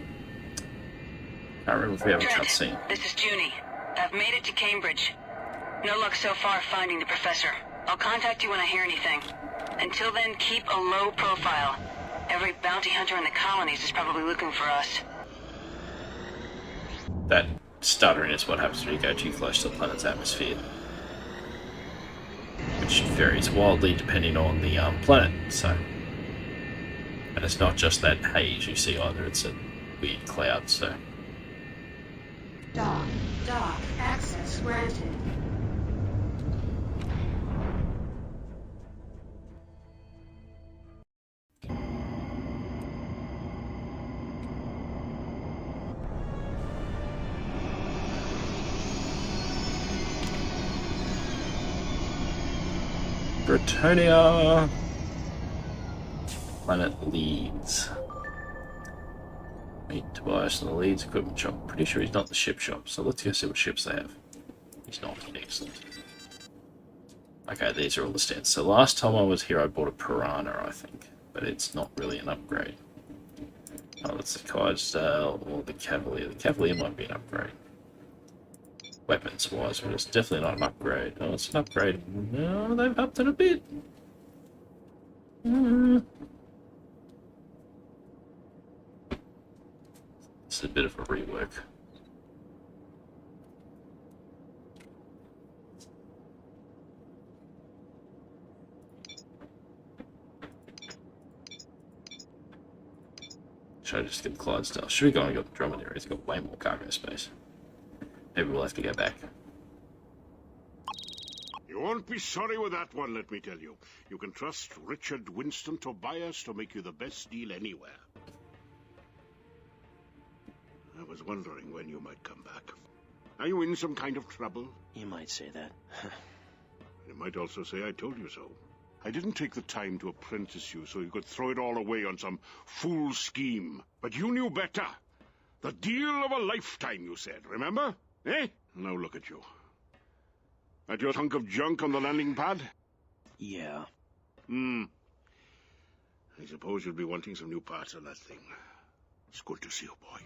I remember if we have a cutscene. This is Junie. I've made it to Cambridge. No luck so far finding the professor. I'll contact you when I hear anything. Until then, keep a low profile. Every bounty hunter in the colonies is probably looking for us. That stuttering is what happens when you go too close to the planet's atmosphere. Which varies wildly depending on the planet, so... And it's not just that haze you see either, it's a weird cloud, so... Dock access granted. Bretonia! Planet Leeds. Meet Tobias in the Leeds equipment shop. Pretty sure he's not the ship shop, so let's go see what ships they have. He's not. Excellent. Okay, these are all the stats. So last time I was here I bought a Piranha, I think. But it's not really an upgrade. Oh, that's the Clydesdale or the Cavalier. The Cavalier might be an upgrade. Weapons-wise, but it's definitely not an upgrade. Oh, it's an upgrade. No, they've upped it a bit. It's a bit of a rework. Should I just get the Clydesdale? Should we go and get the Dromedary? It's got way more cargo space. Maybe we'll have to go back. You won't be sorry with that one, let me tell you. You can trust Richard Winston Tobias to make you the best deal anywhere. I was wondering when you might come back. Are you in some kind of trouble? You might say that. You might also say I told you so. I didn't take the time to apprentice you so you could throw it all away on some fool scheme. But you knew better. The deal of a lifetime, you said, remember? Eh? Now look at you. At your hunk of junk on the landing pad? Yeah. I suppose you'll be wanting some new parts on that thing. It's good to see you, boy.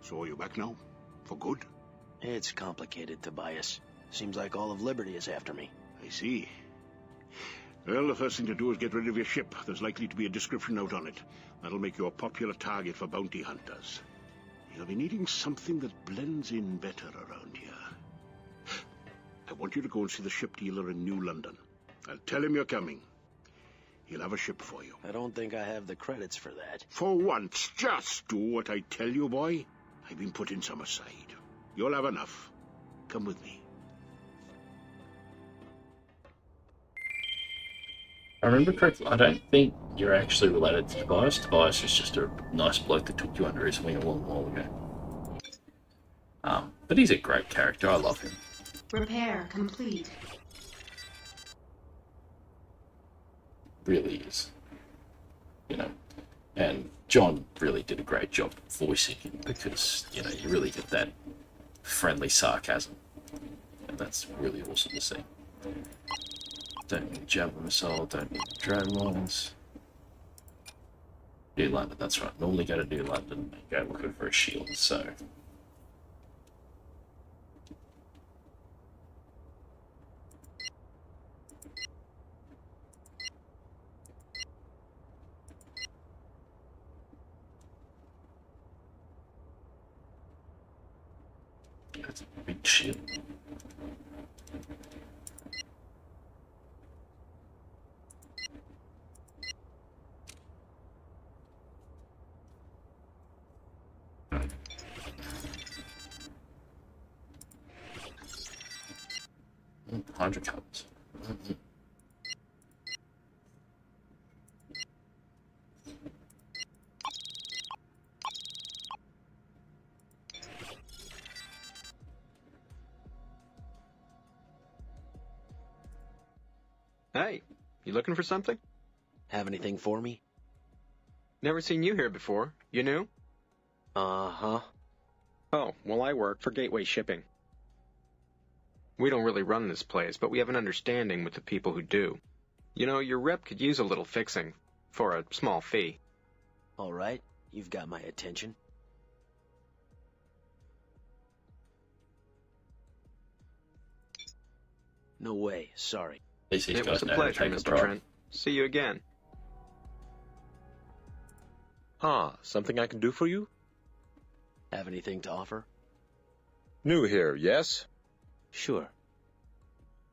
So are you back now? For good? It's complicated, Tobias. Seems like all of Liberty is after me. I see. Well, the first thing to do is get rid of your ship. There's likely to be a description out on it. That'll make you a popular target for bounty hunters. You'll be needing something that blends in better around here. I want you to go and see the ship dealer in New London. I'll tell him you're coming. He'll have a ship for you. I don't think I have the credits for that. For once, just do what I tell you, boy. I've been putting some aside. You'll have enough. Come with me. I remember correctly, I don't think you're actually related to Tobias. Tobias is just a nice bloke that took you under his wing a long while ago. But he's a great character. I love him. Repair complete. Really is. You know, and John really did a great job voicing him because, you know, you really get that friendly sarcasm. And that's really awesome to see. Don't need javelin missile, don't need drone lines. New London, that's right. Normally go to New London and go looking for a shield, so. That's a big shield. Hydrocarbons. Hey, you looking for something? Have anything for me? Never seen you here before. You new? Uh-huh. Oh, well, I work for Gateway Shipping. We don't really run this place, but we have an understanding with the people who do. You know, your rep could use a little fixing, for a small fee. All right, you've got my attention. No way, sorry. It was a pleasure, Mr. Trent. See you again. Something I can do for you? Have anything to offer? New here, yes? Sure.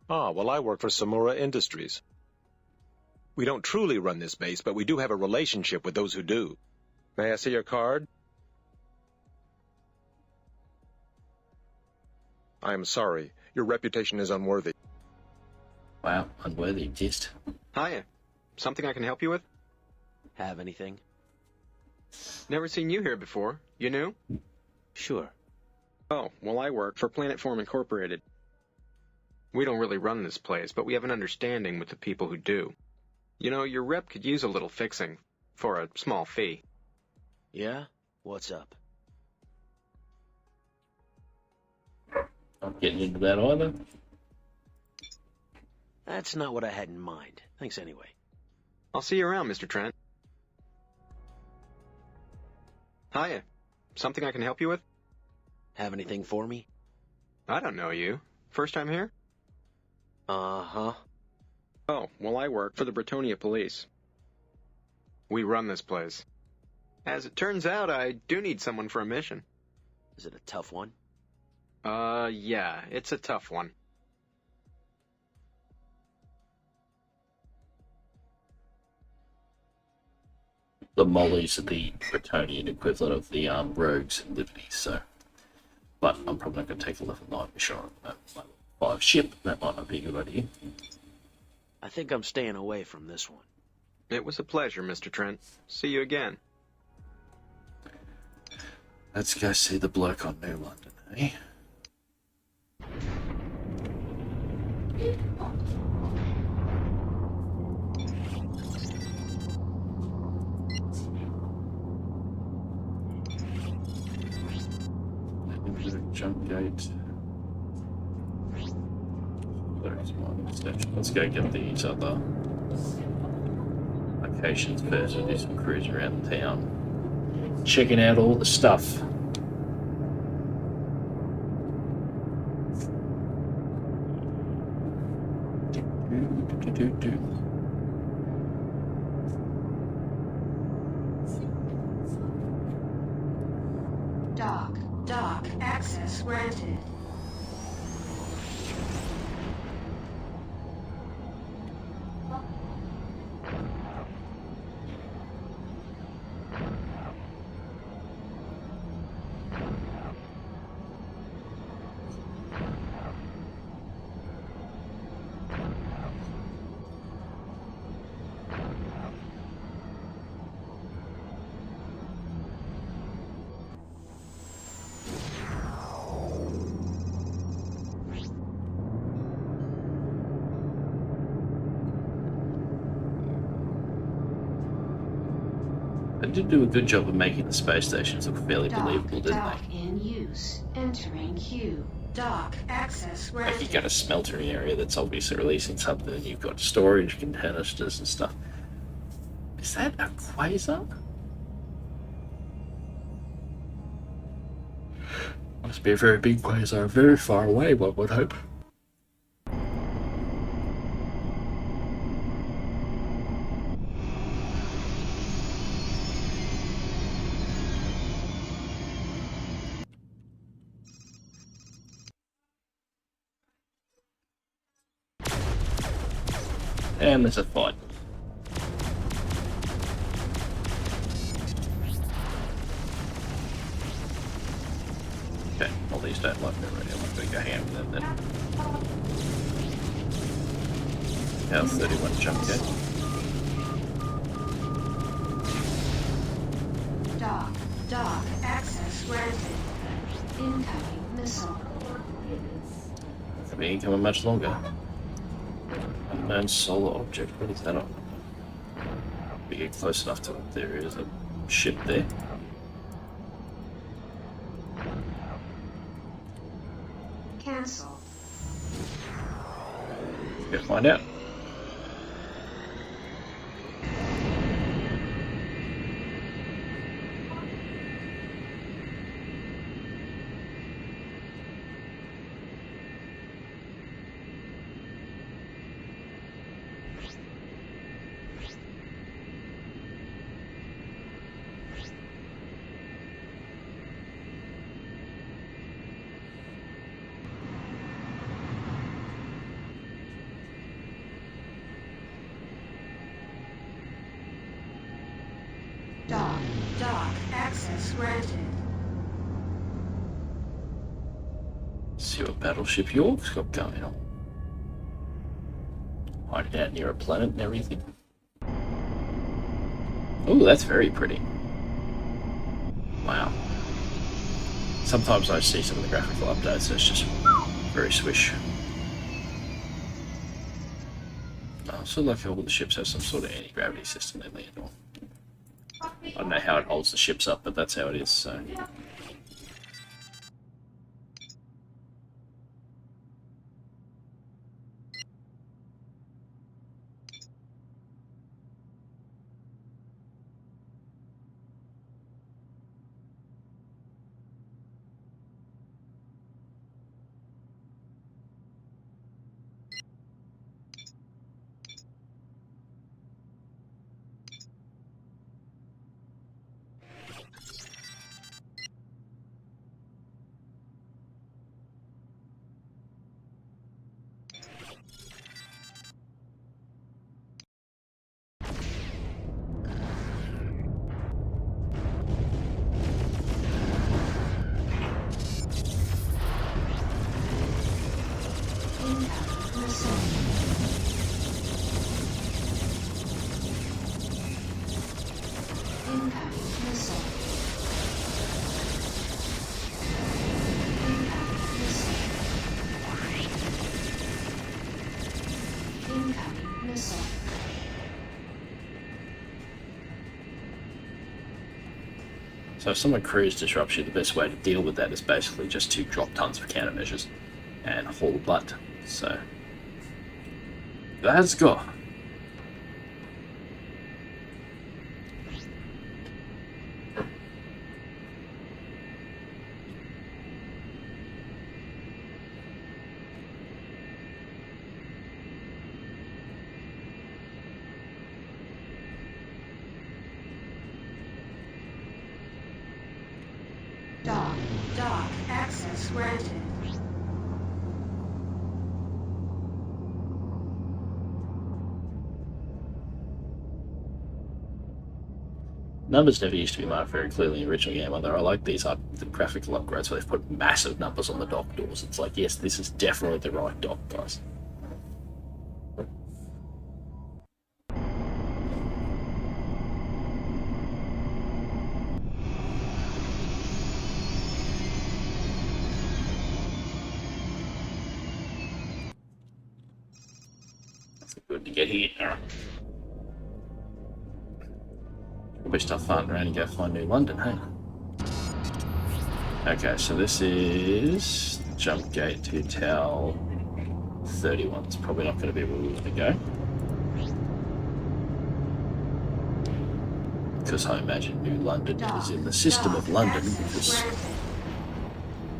Well, I work for Samura Industries. We don't truly run this base, but we do have a relationship with those who do. May I see your card? I am sorry. Your reputation is unworthy. Wow, unworthy exist. Hiya. Something I can help you with? Have anything? Never seen you here before. You new? Sure. Oh, well, I work for Planetform Incorporated. We don't really run this place, but we have an understanding with the people who do. You know, your rep could use a little fixing, for a small fee. Yeah? What's up? Not getting into that either. That's not what I had in mind. Thanks anyway. I'll see you around, Mr. Trent. Hiya. Something I can help you with? Have anything for me? I don't know you. First time here? Uh-huh. Oh, well, I work for the Bretonia Police. We run this place. As it turns out, I do need someone for a mission. Is it a tough one? Yeah, it's a tough one. The Mollies are the Bretonian equivalent of the Rogues and Liberties, so. But I'm probably not going to take a level 9 mission on that level 5 ship. That might not be a good idea. I think I'm staying away from this one. It was a pleasure, Mr. Trent. See you again. Let's go see the bloke on New London, eh? Jump gate. Let's go get these other locations first. We'll do some cruise around town, checking out all the stuff. Dock, access granted. They did do a good job of making the space stations look fairly believable, didn't Dock they? in use. Entering queue. Dock access granted. Like you got a smeltering area that's obviously releasing something, and you've got storage canisters and stuff. Is that a quasar? Must be a very big quasar, very far away, one would hope. And there's a fight. Okay, well these don't like me already. I'm not going to go ham with them then. Now 31 jump gate. Dock access granted. Incoming missile. Could be incoming much longer. Unknown solar object. What is that on? We get close enough to it. There is a ship there. Cancel. Go find out. Dock access granted. See what battleship York's got going on. Hiding out near a planet and everything. Oh, that's very pretty. Wow. Sometimes I see some of the graphical updates, it's just very swish. Oh, so like all the ships have some sort of anti-gravity system they land on. I don't know how it holds the ships up, but that's how it is, so... So if someone cruise disrupts you, the best way to deal with that is basically just to drop tons of countermeasures and haul butt. So let's go. Dock. Access granted. Numbers never used to be marked very clearly in the original game, although I like these the graphical upgrades where they've put massive numbers on the dock doors. It's like, yes, this is definitely the right dock, guys. Good to get here. Alright. Probably start farting around and go find New London, hey? Okay, so this is jump gate to Tower 31. It's probably not going to be where we want to go. Because I imagine New London is in the system of London, because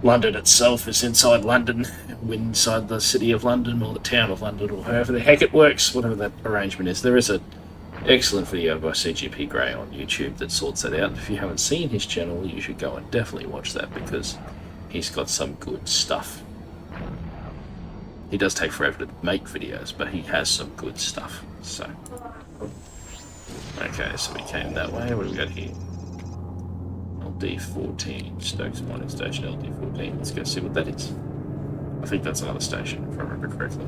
London itself is inside London, inside the city of London, or the town of London, or however the heck it works, whatever that arrangement is. There is an excellent video by CGP Grey on YouTube that sorts that out. If you haven't seen his channel, you should go and definitely watch that, because he's got some good stuff. He does take forever to make videos, but he has some good stuff. So, okay, so we came that way. What do we got here? LD14, Stokes Mining Station, LD14. Let's go see what that is. I think that's another station, if I remember correctly.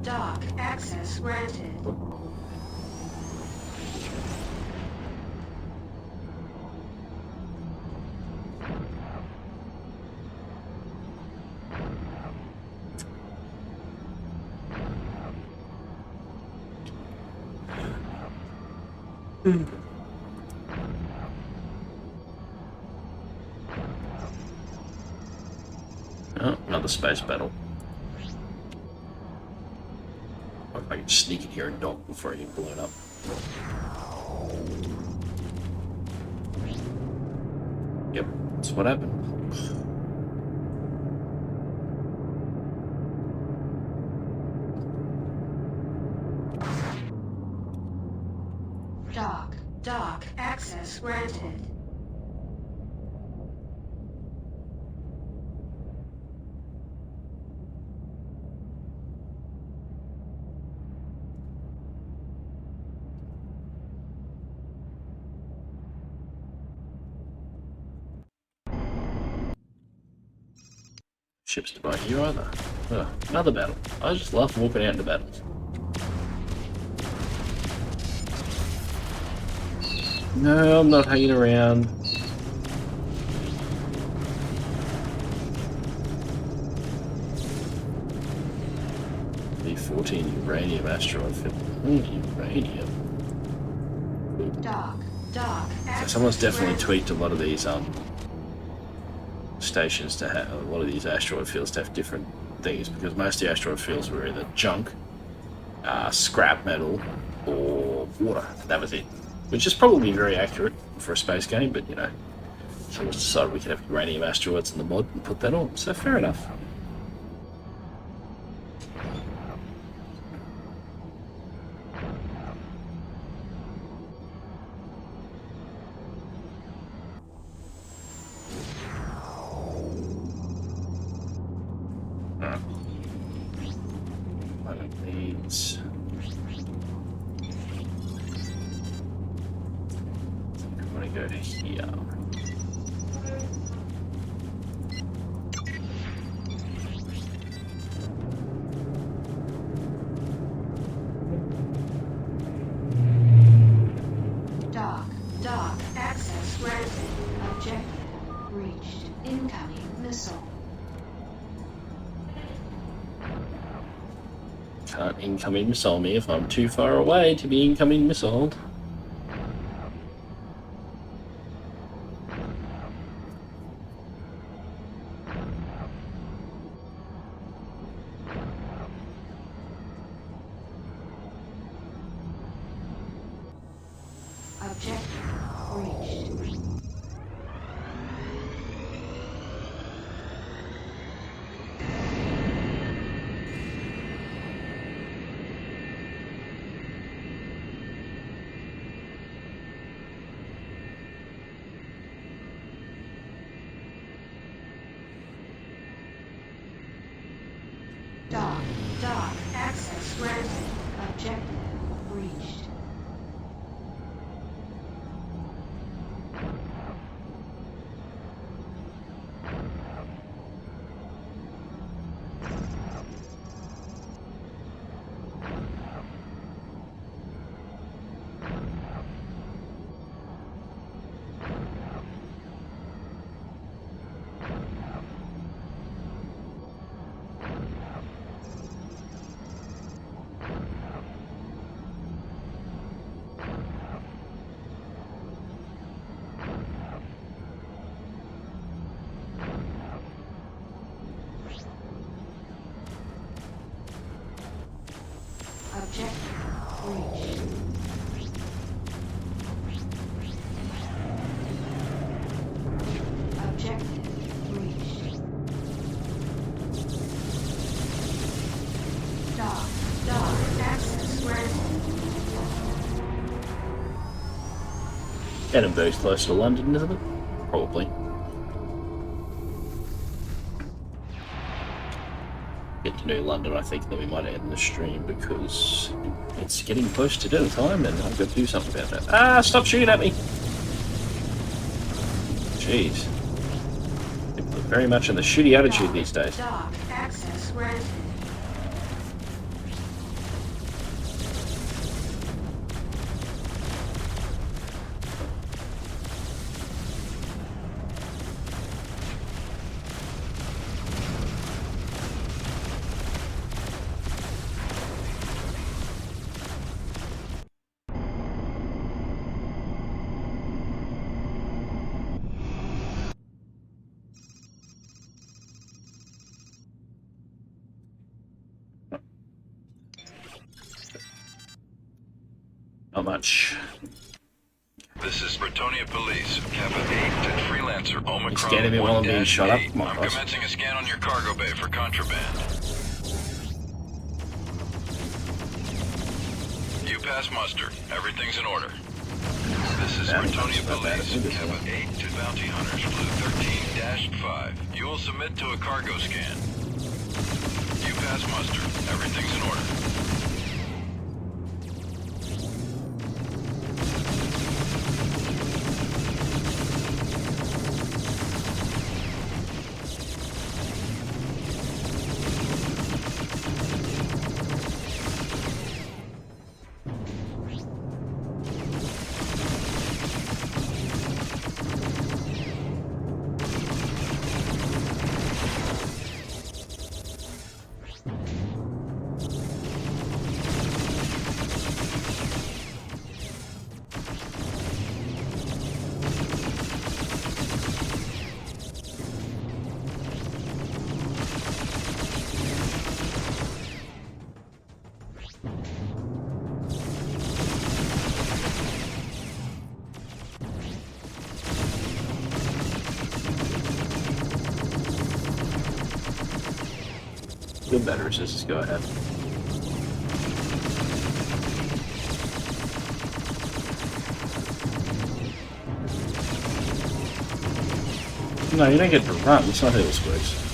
Dock. Access granted. Oh, another space battle. I can sneak in here and dock before I get blown up. Yep, that's what happened. Dock. Access granted. Ships to buy here either. Oh, another battle. I just love walking out into battles. No, I'm not hanging around. B-14 uranium asteroid field. Uranium. Dock. So someone's definitely tweaked a lot of these stations to have a lot of these asteroid fields to have different things, because most of the asteroid fields were either junk, scrap metal, or water. That was it. Which is probably very accurate for a space game, but you know, someone's decided we could have uranium asteroids in the mod and put that on, so fair enough. Dock. Access granted. Objective reached. Incoming missile. Can't incoming missile me if I'm too far away to be incoming missiled. Objective reached. Dock. Access granted. Objective reached. Objective reached. Objective reached. Dock. Access granted. Edinburgh's close to London, isn't it? Probably. Get to know London, I think, then we might end the stream because it's getting close to dinner time and I've got to do something about that. Ah, stop shooting at me! Jeez. People are very much in the shooty attitude these days. Dock. Access granted. Not much. This is Bretonia Police, Kappa 8 to Freelancer Omicron. You scanning me while I'm being shot up? Come on, I'm boss. commencing a scan on your cargo bay for contraband. You pass muster. Everything's in order. This is Bretonia Police, Kappa 8 to Bounty Hunters, Blue 13-5. You will submit to a cargo scan. You pass muster. Everything's in order. Feel better, so just go ahead. No, you don't get to run. That's not how this works.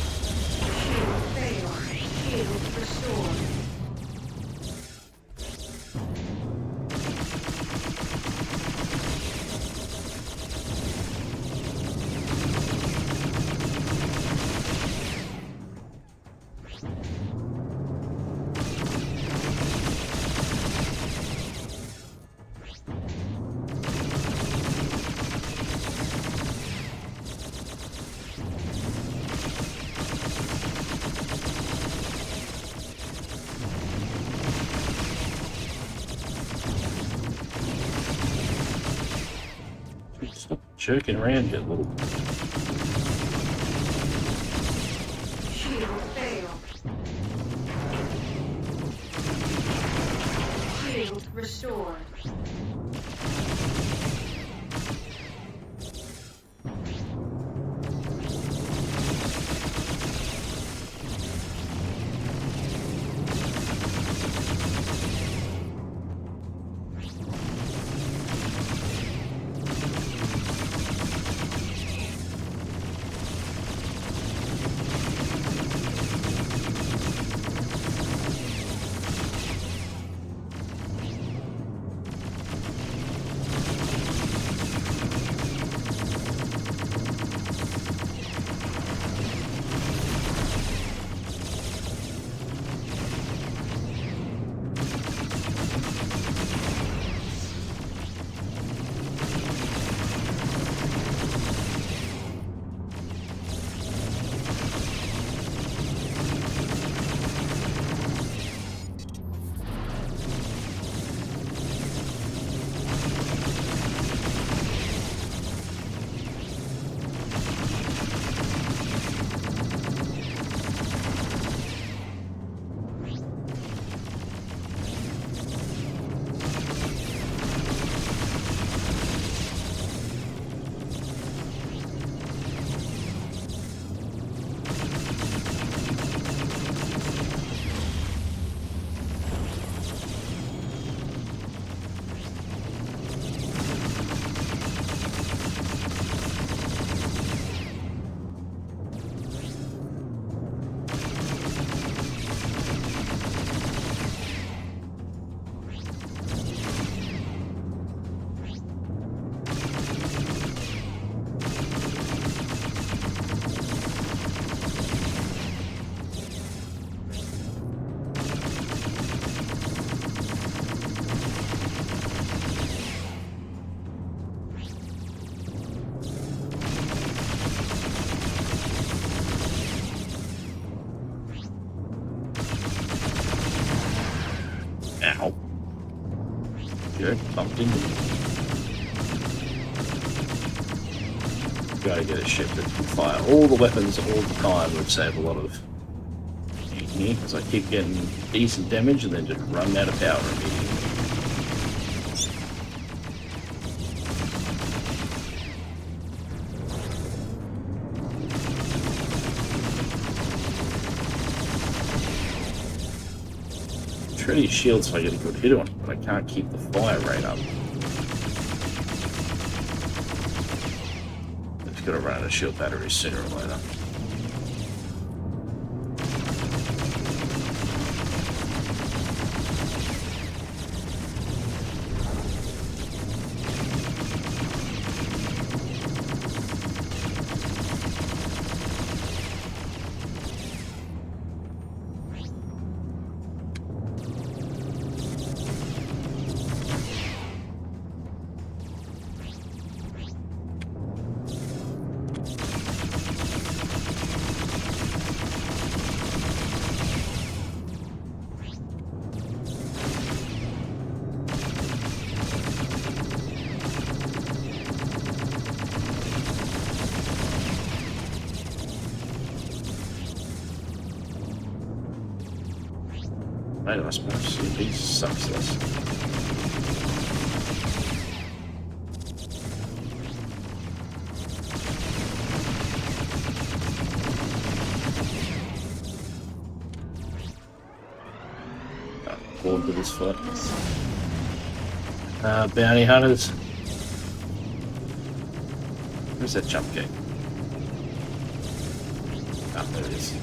jerking around, you little... Shield failed. Shield restored. Ow. Good, bumped into me. Gotta get a ship that can fire all the weapons all the time would save a lot of heat here, because I keep getting decent damage and then just run out of power immediately. Try these shields so I get a good hit on it, but I can't keep the fire rate up. I've got to run out of shield batteries sooner or later. I suppose CP sucks this. Forward to this fight. Bounty hunters. Where's that jump gate? Ah, there it is.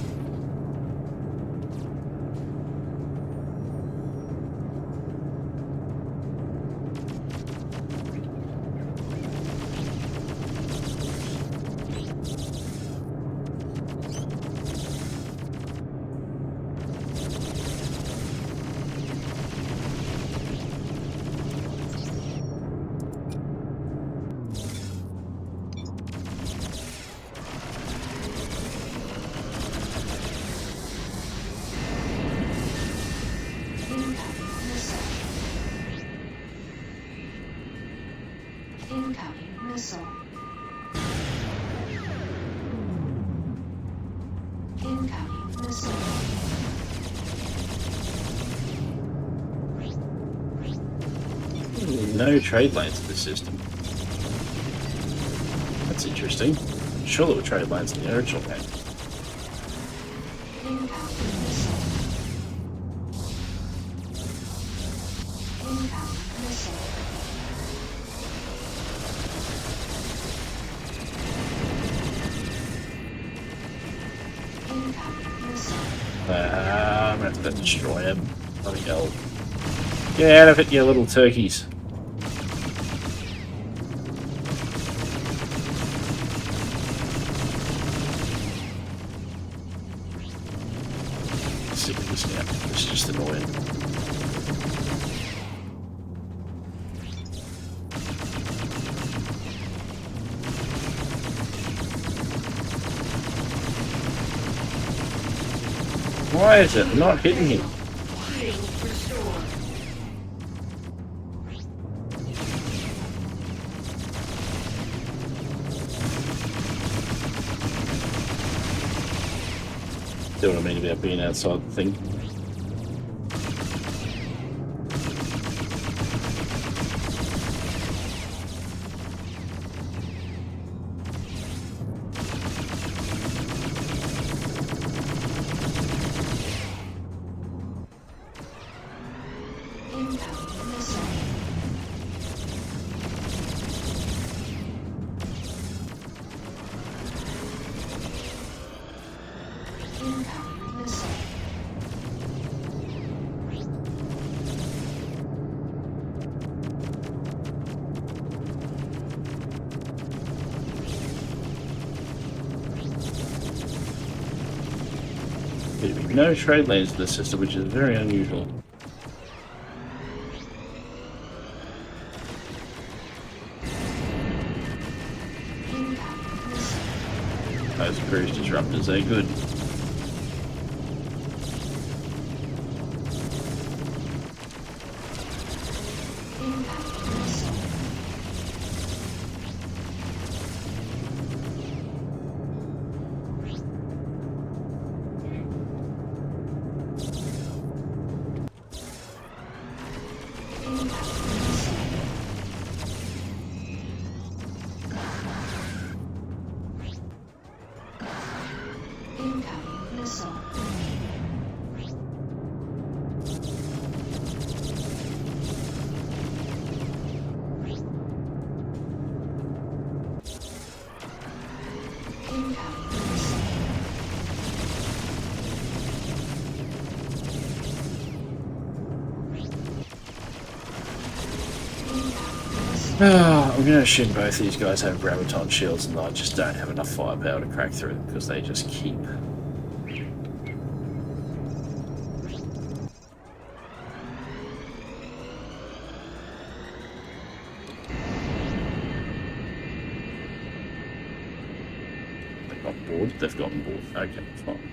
Incoming missile. no trade lanes in this system. That's interesting. I'm sure there were trade lanes in the original game. I'm gonna have to destroy him. Bloody hell. Get out of it, you little turkeys. Sick of this now. It's just annoying. Why is it not hitting him? See what I mean about being outside the thing? No trade lanes in this system, which is very unusual. Those cruise disruptors, they're good. I'm going to assume both these guys have graviton shields and I just don't have enough firepower to crack through them because they just keep... They've gotten bored? They've gotten bored. Okay, fine.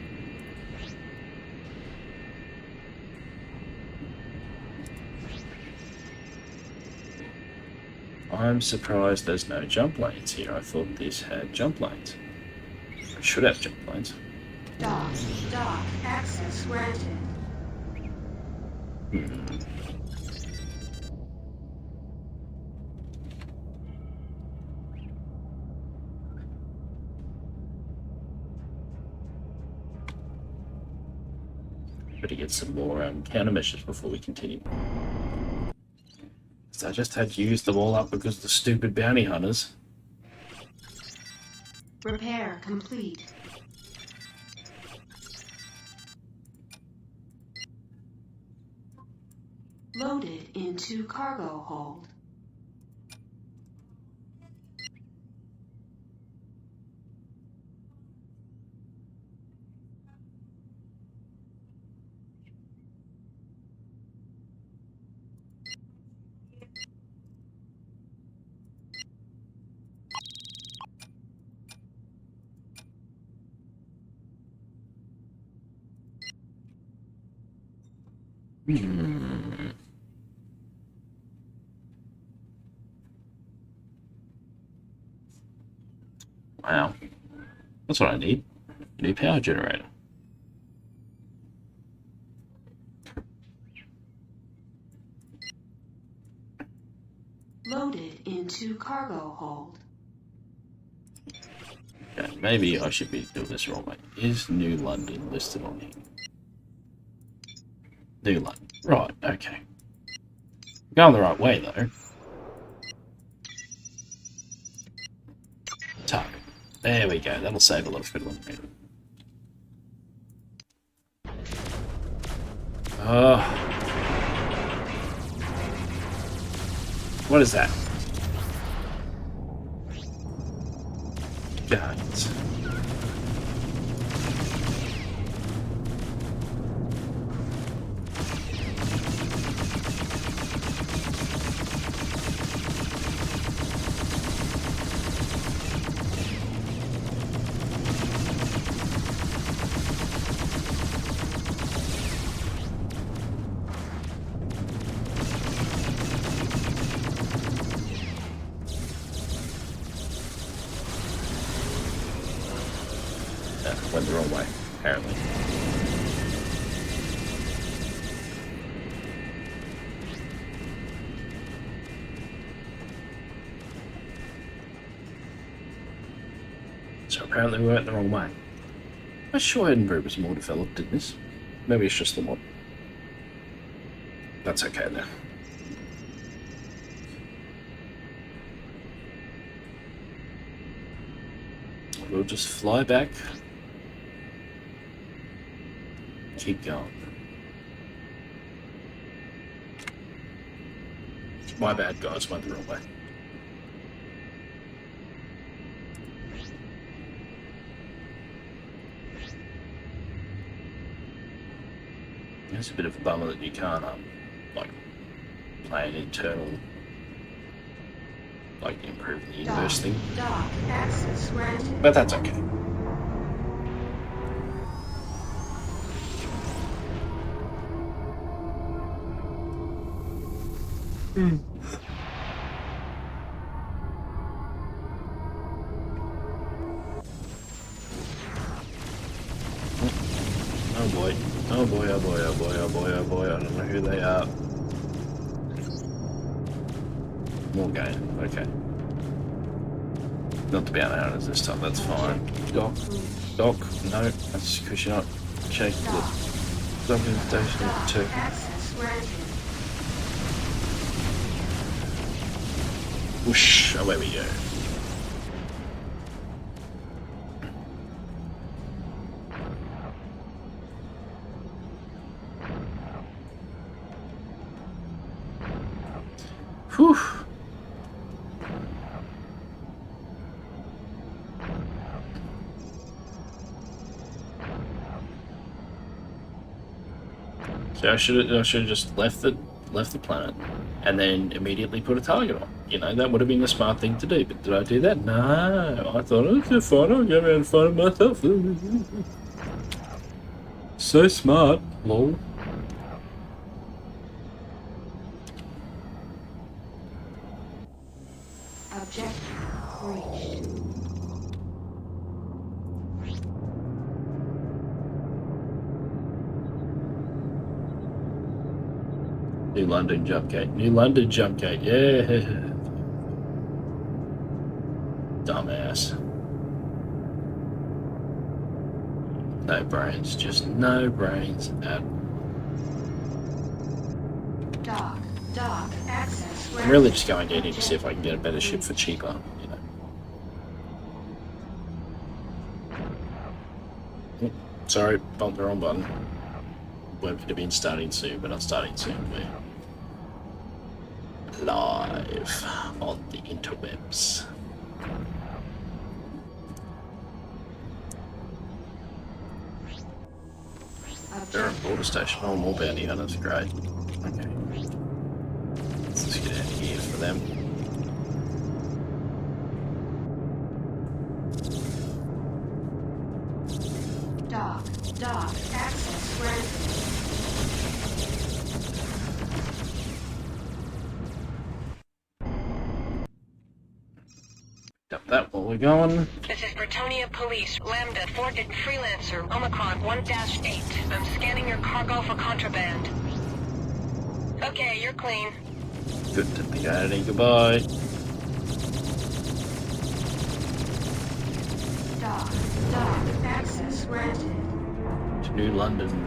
I'm surprised there's no jump lanes here. I thought this had jump lanes. It should have jump lanes. Dock, access granted. Better get some more countermeasures before we continue. I just had to use them all up because of the stupid bounty hunters. Repair complete. Loaded into cargo hold. Wow. That's what I need. A new power generator. loaded into cargo hold. Okay, maybe I should be doing this wrong way. Is New London listed on here? New London. Right, okay. Going the right way, though. Target. There we go. That'll save a lot of fiddling. Oh. What is that? Guns. Went the wrong way, apparently. So apparently we went the wrong way. I'm sure Edinburgh was more developed than this. Maybe it's just the mod. That's okay then. We'll just fly back. Keep going. My bad, guys. Went the wrong way. It's a bit of a bummer that you can't, like, play an internal, like, improve the universe thing. But that's okay. Oh boy. Oh boy, oh boy, oh boy, oh boy, oh boy, I don't know who they are. More game, okay. Not to be out this time, that's fine. Dock, no, that's because you're not checking the docking station too. Whoosh, away we go. Whew. So I should have just left the planet and then immediately put a target on. You know, that would have been the smart thing to do. But did I do that? No. I thought, okay, fine, I'll go around and find it myself. So smart, lol. Objective reached. New London jump gate. New London jump gate. Yeah. Dumbass. No brains. Just no brains at all. Dock access. I'm really just going down here to see if I can get a better ship for cheaper, you know. Sorry, bumped the wrong button. Won't have been starting soon, but not starting soon. We're live on the interwebs. They're at border station. Oh, more bounty hunters. Great. Okay. Let's just get out of here for them. Dock access granted. Got that while we're going. This is Bretonia Police, Lambda, Forget Freelancer, Omicron 1-8. I'm scanning your cargo for contraband. Okay, you're clean. Good to be Annie. Goodbye. Dock access granted. To New London.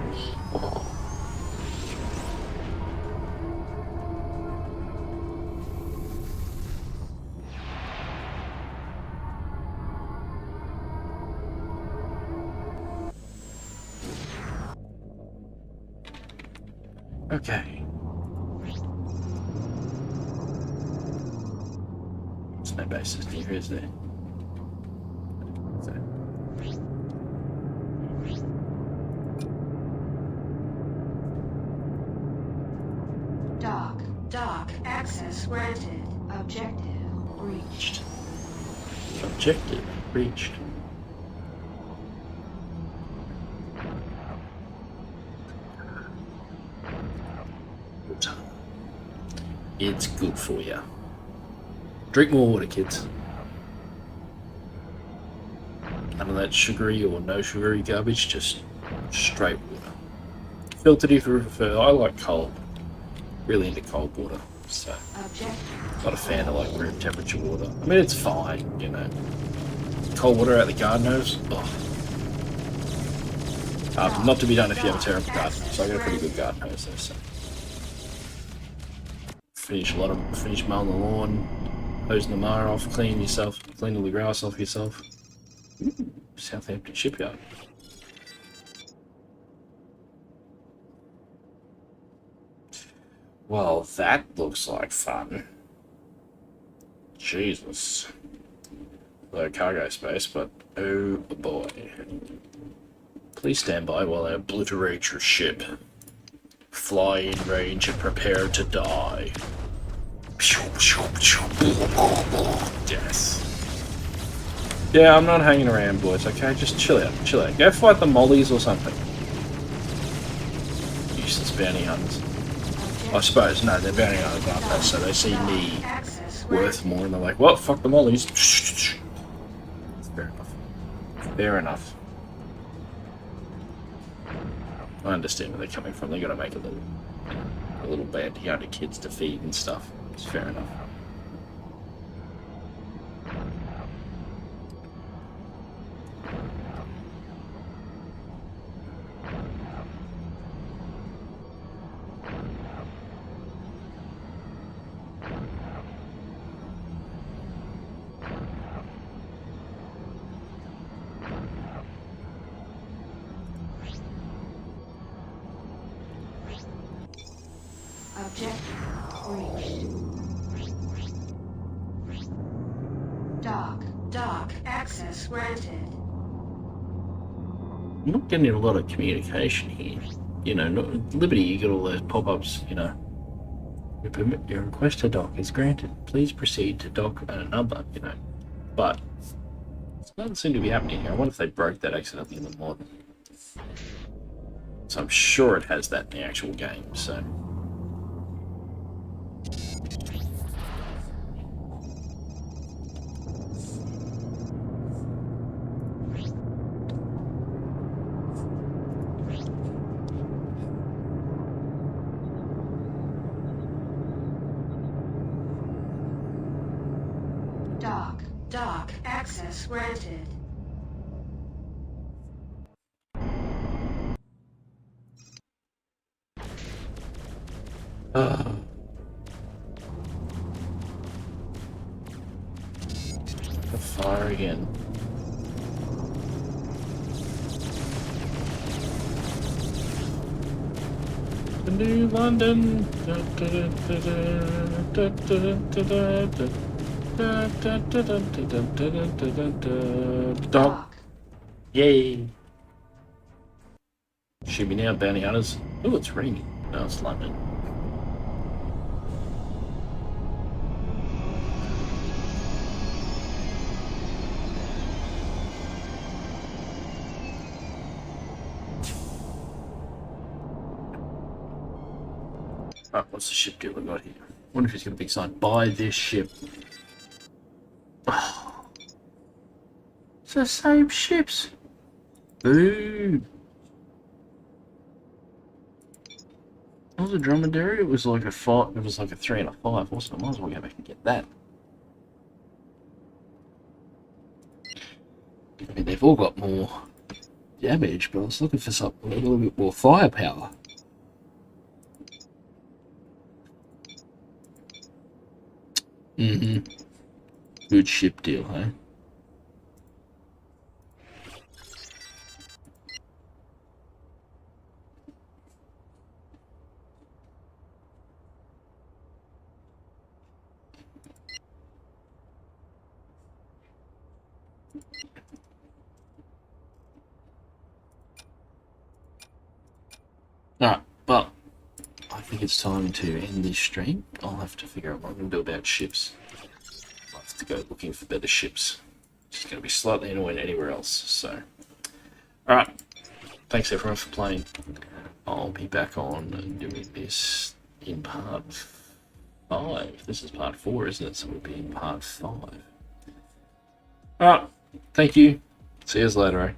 Okay. There's no bases near here, is there? So. Dock access granted. Objective reached. Objective reached. It's good for you. Drink more water, kids. None of that sugary or no sugary garbage, just straight water. Filtered if you prefer. I like cold. Really into cold water. So, not a fan of like room temperature water. I mean, it's fine, you know. Cold water out the garden hose. Not to be done if you have a terrible garden. So I got a pretty good garden hose there. So. Finish mowing the lawn, hosing the mower off, clean all the grass off yourself. Ooh, Southampton Shipyard. Well, that looks like fun. Jesus. Low cargo space, but oh boy. Please stand by while I obliterate your ship. Fly in range and prepare to die. Yes. Yeah, I'm not hanging around, boys, okay? Just chill out, chill out. Go fight the mollies or something. Useless bounty hunters. I suppose, no, they're bounty hunters, aren't they? So they see me worth more and they're like, well, fuck the mollies. Fair enough. Fair enough. I understand where they're coming from. They gotta make a little bounty hunter kids to feed and stuff. It's fair enough. Objective reached. Dock access granted. I'm not getting a lot of communication here. You know, Liberty, you get all those pop-ups, you know. Your request to dock is granted. Please proceed to dock at a number, you know. But it doesn't seem to be happening here. I wonder if they broke that accidentally in the mod. So I'm sure it has that in the actual game, so... Dock access granted. The fire again. The New London. Dock. Yay. Shoot me now, bounty hunters. Oh, it's raining. No, it's London. Right, what's the ship deal we got here? I wonder if he's got a big sign. Buy this ship. Oh. It's the same ships. Boo. Oh, was a dromedary? It was like a 5. It was like a 3 and a 5. Also, I might as well go back and get that. I mean, they've all got more damage, but I was looking for something a little bit more firepower. Good ship deal, huh? Alright, but I think it's time to end this stream. I'll have to figure out what I'm going to do about ships. I'll have to go looking for better ships. It's going to be slightly annoying anywhere else, so. Alright, thanks everyone for playing. I'll be back on doing this in part 5. This is part 4, isn't it? So we'll be in part 5. Alright, thank you. See you later, eh?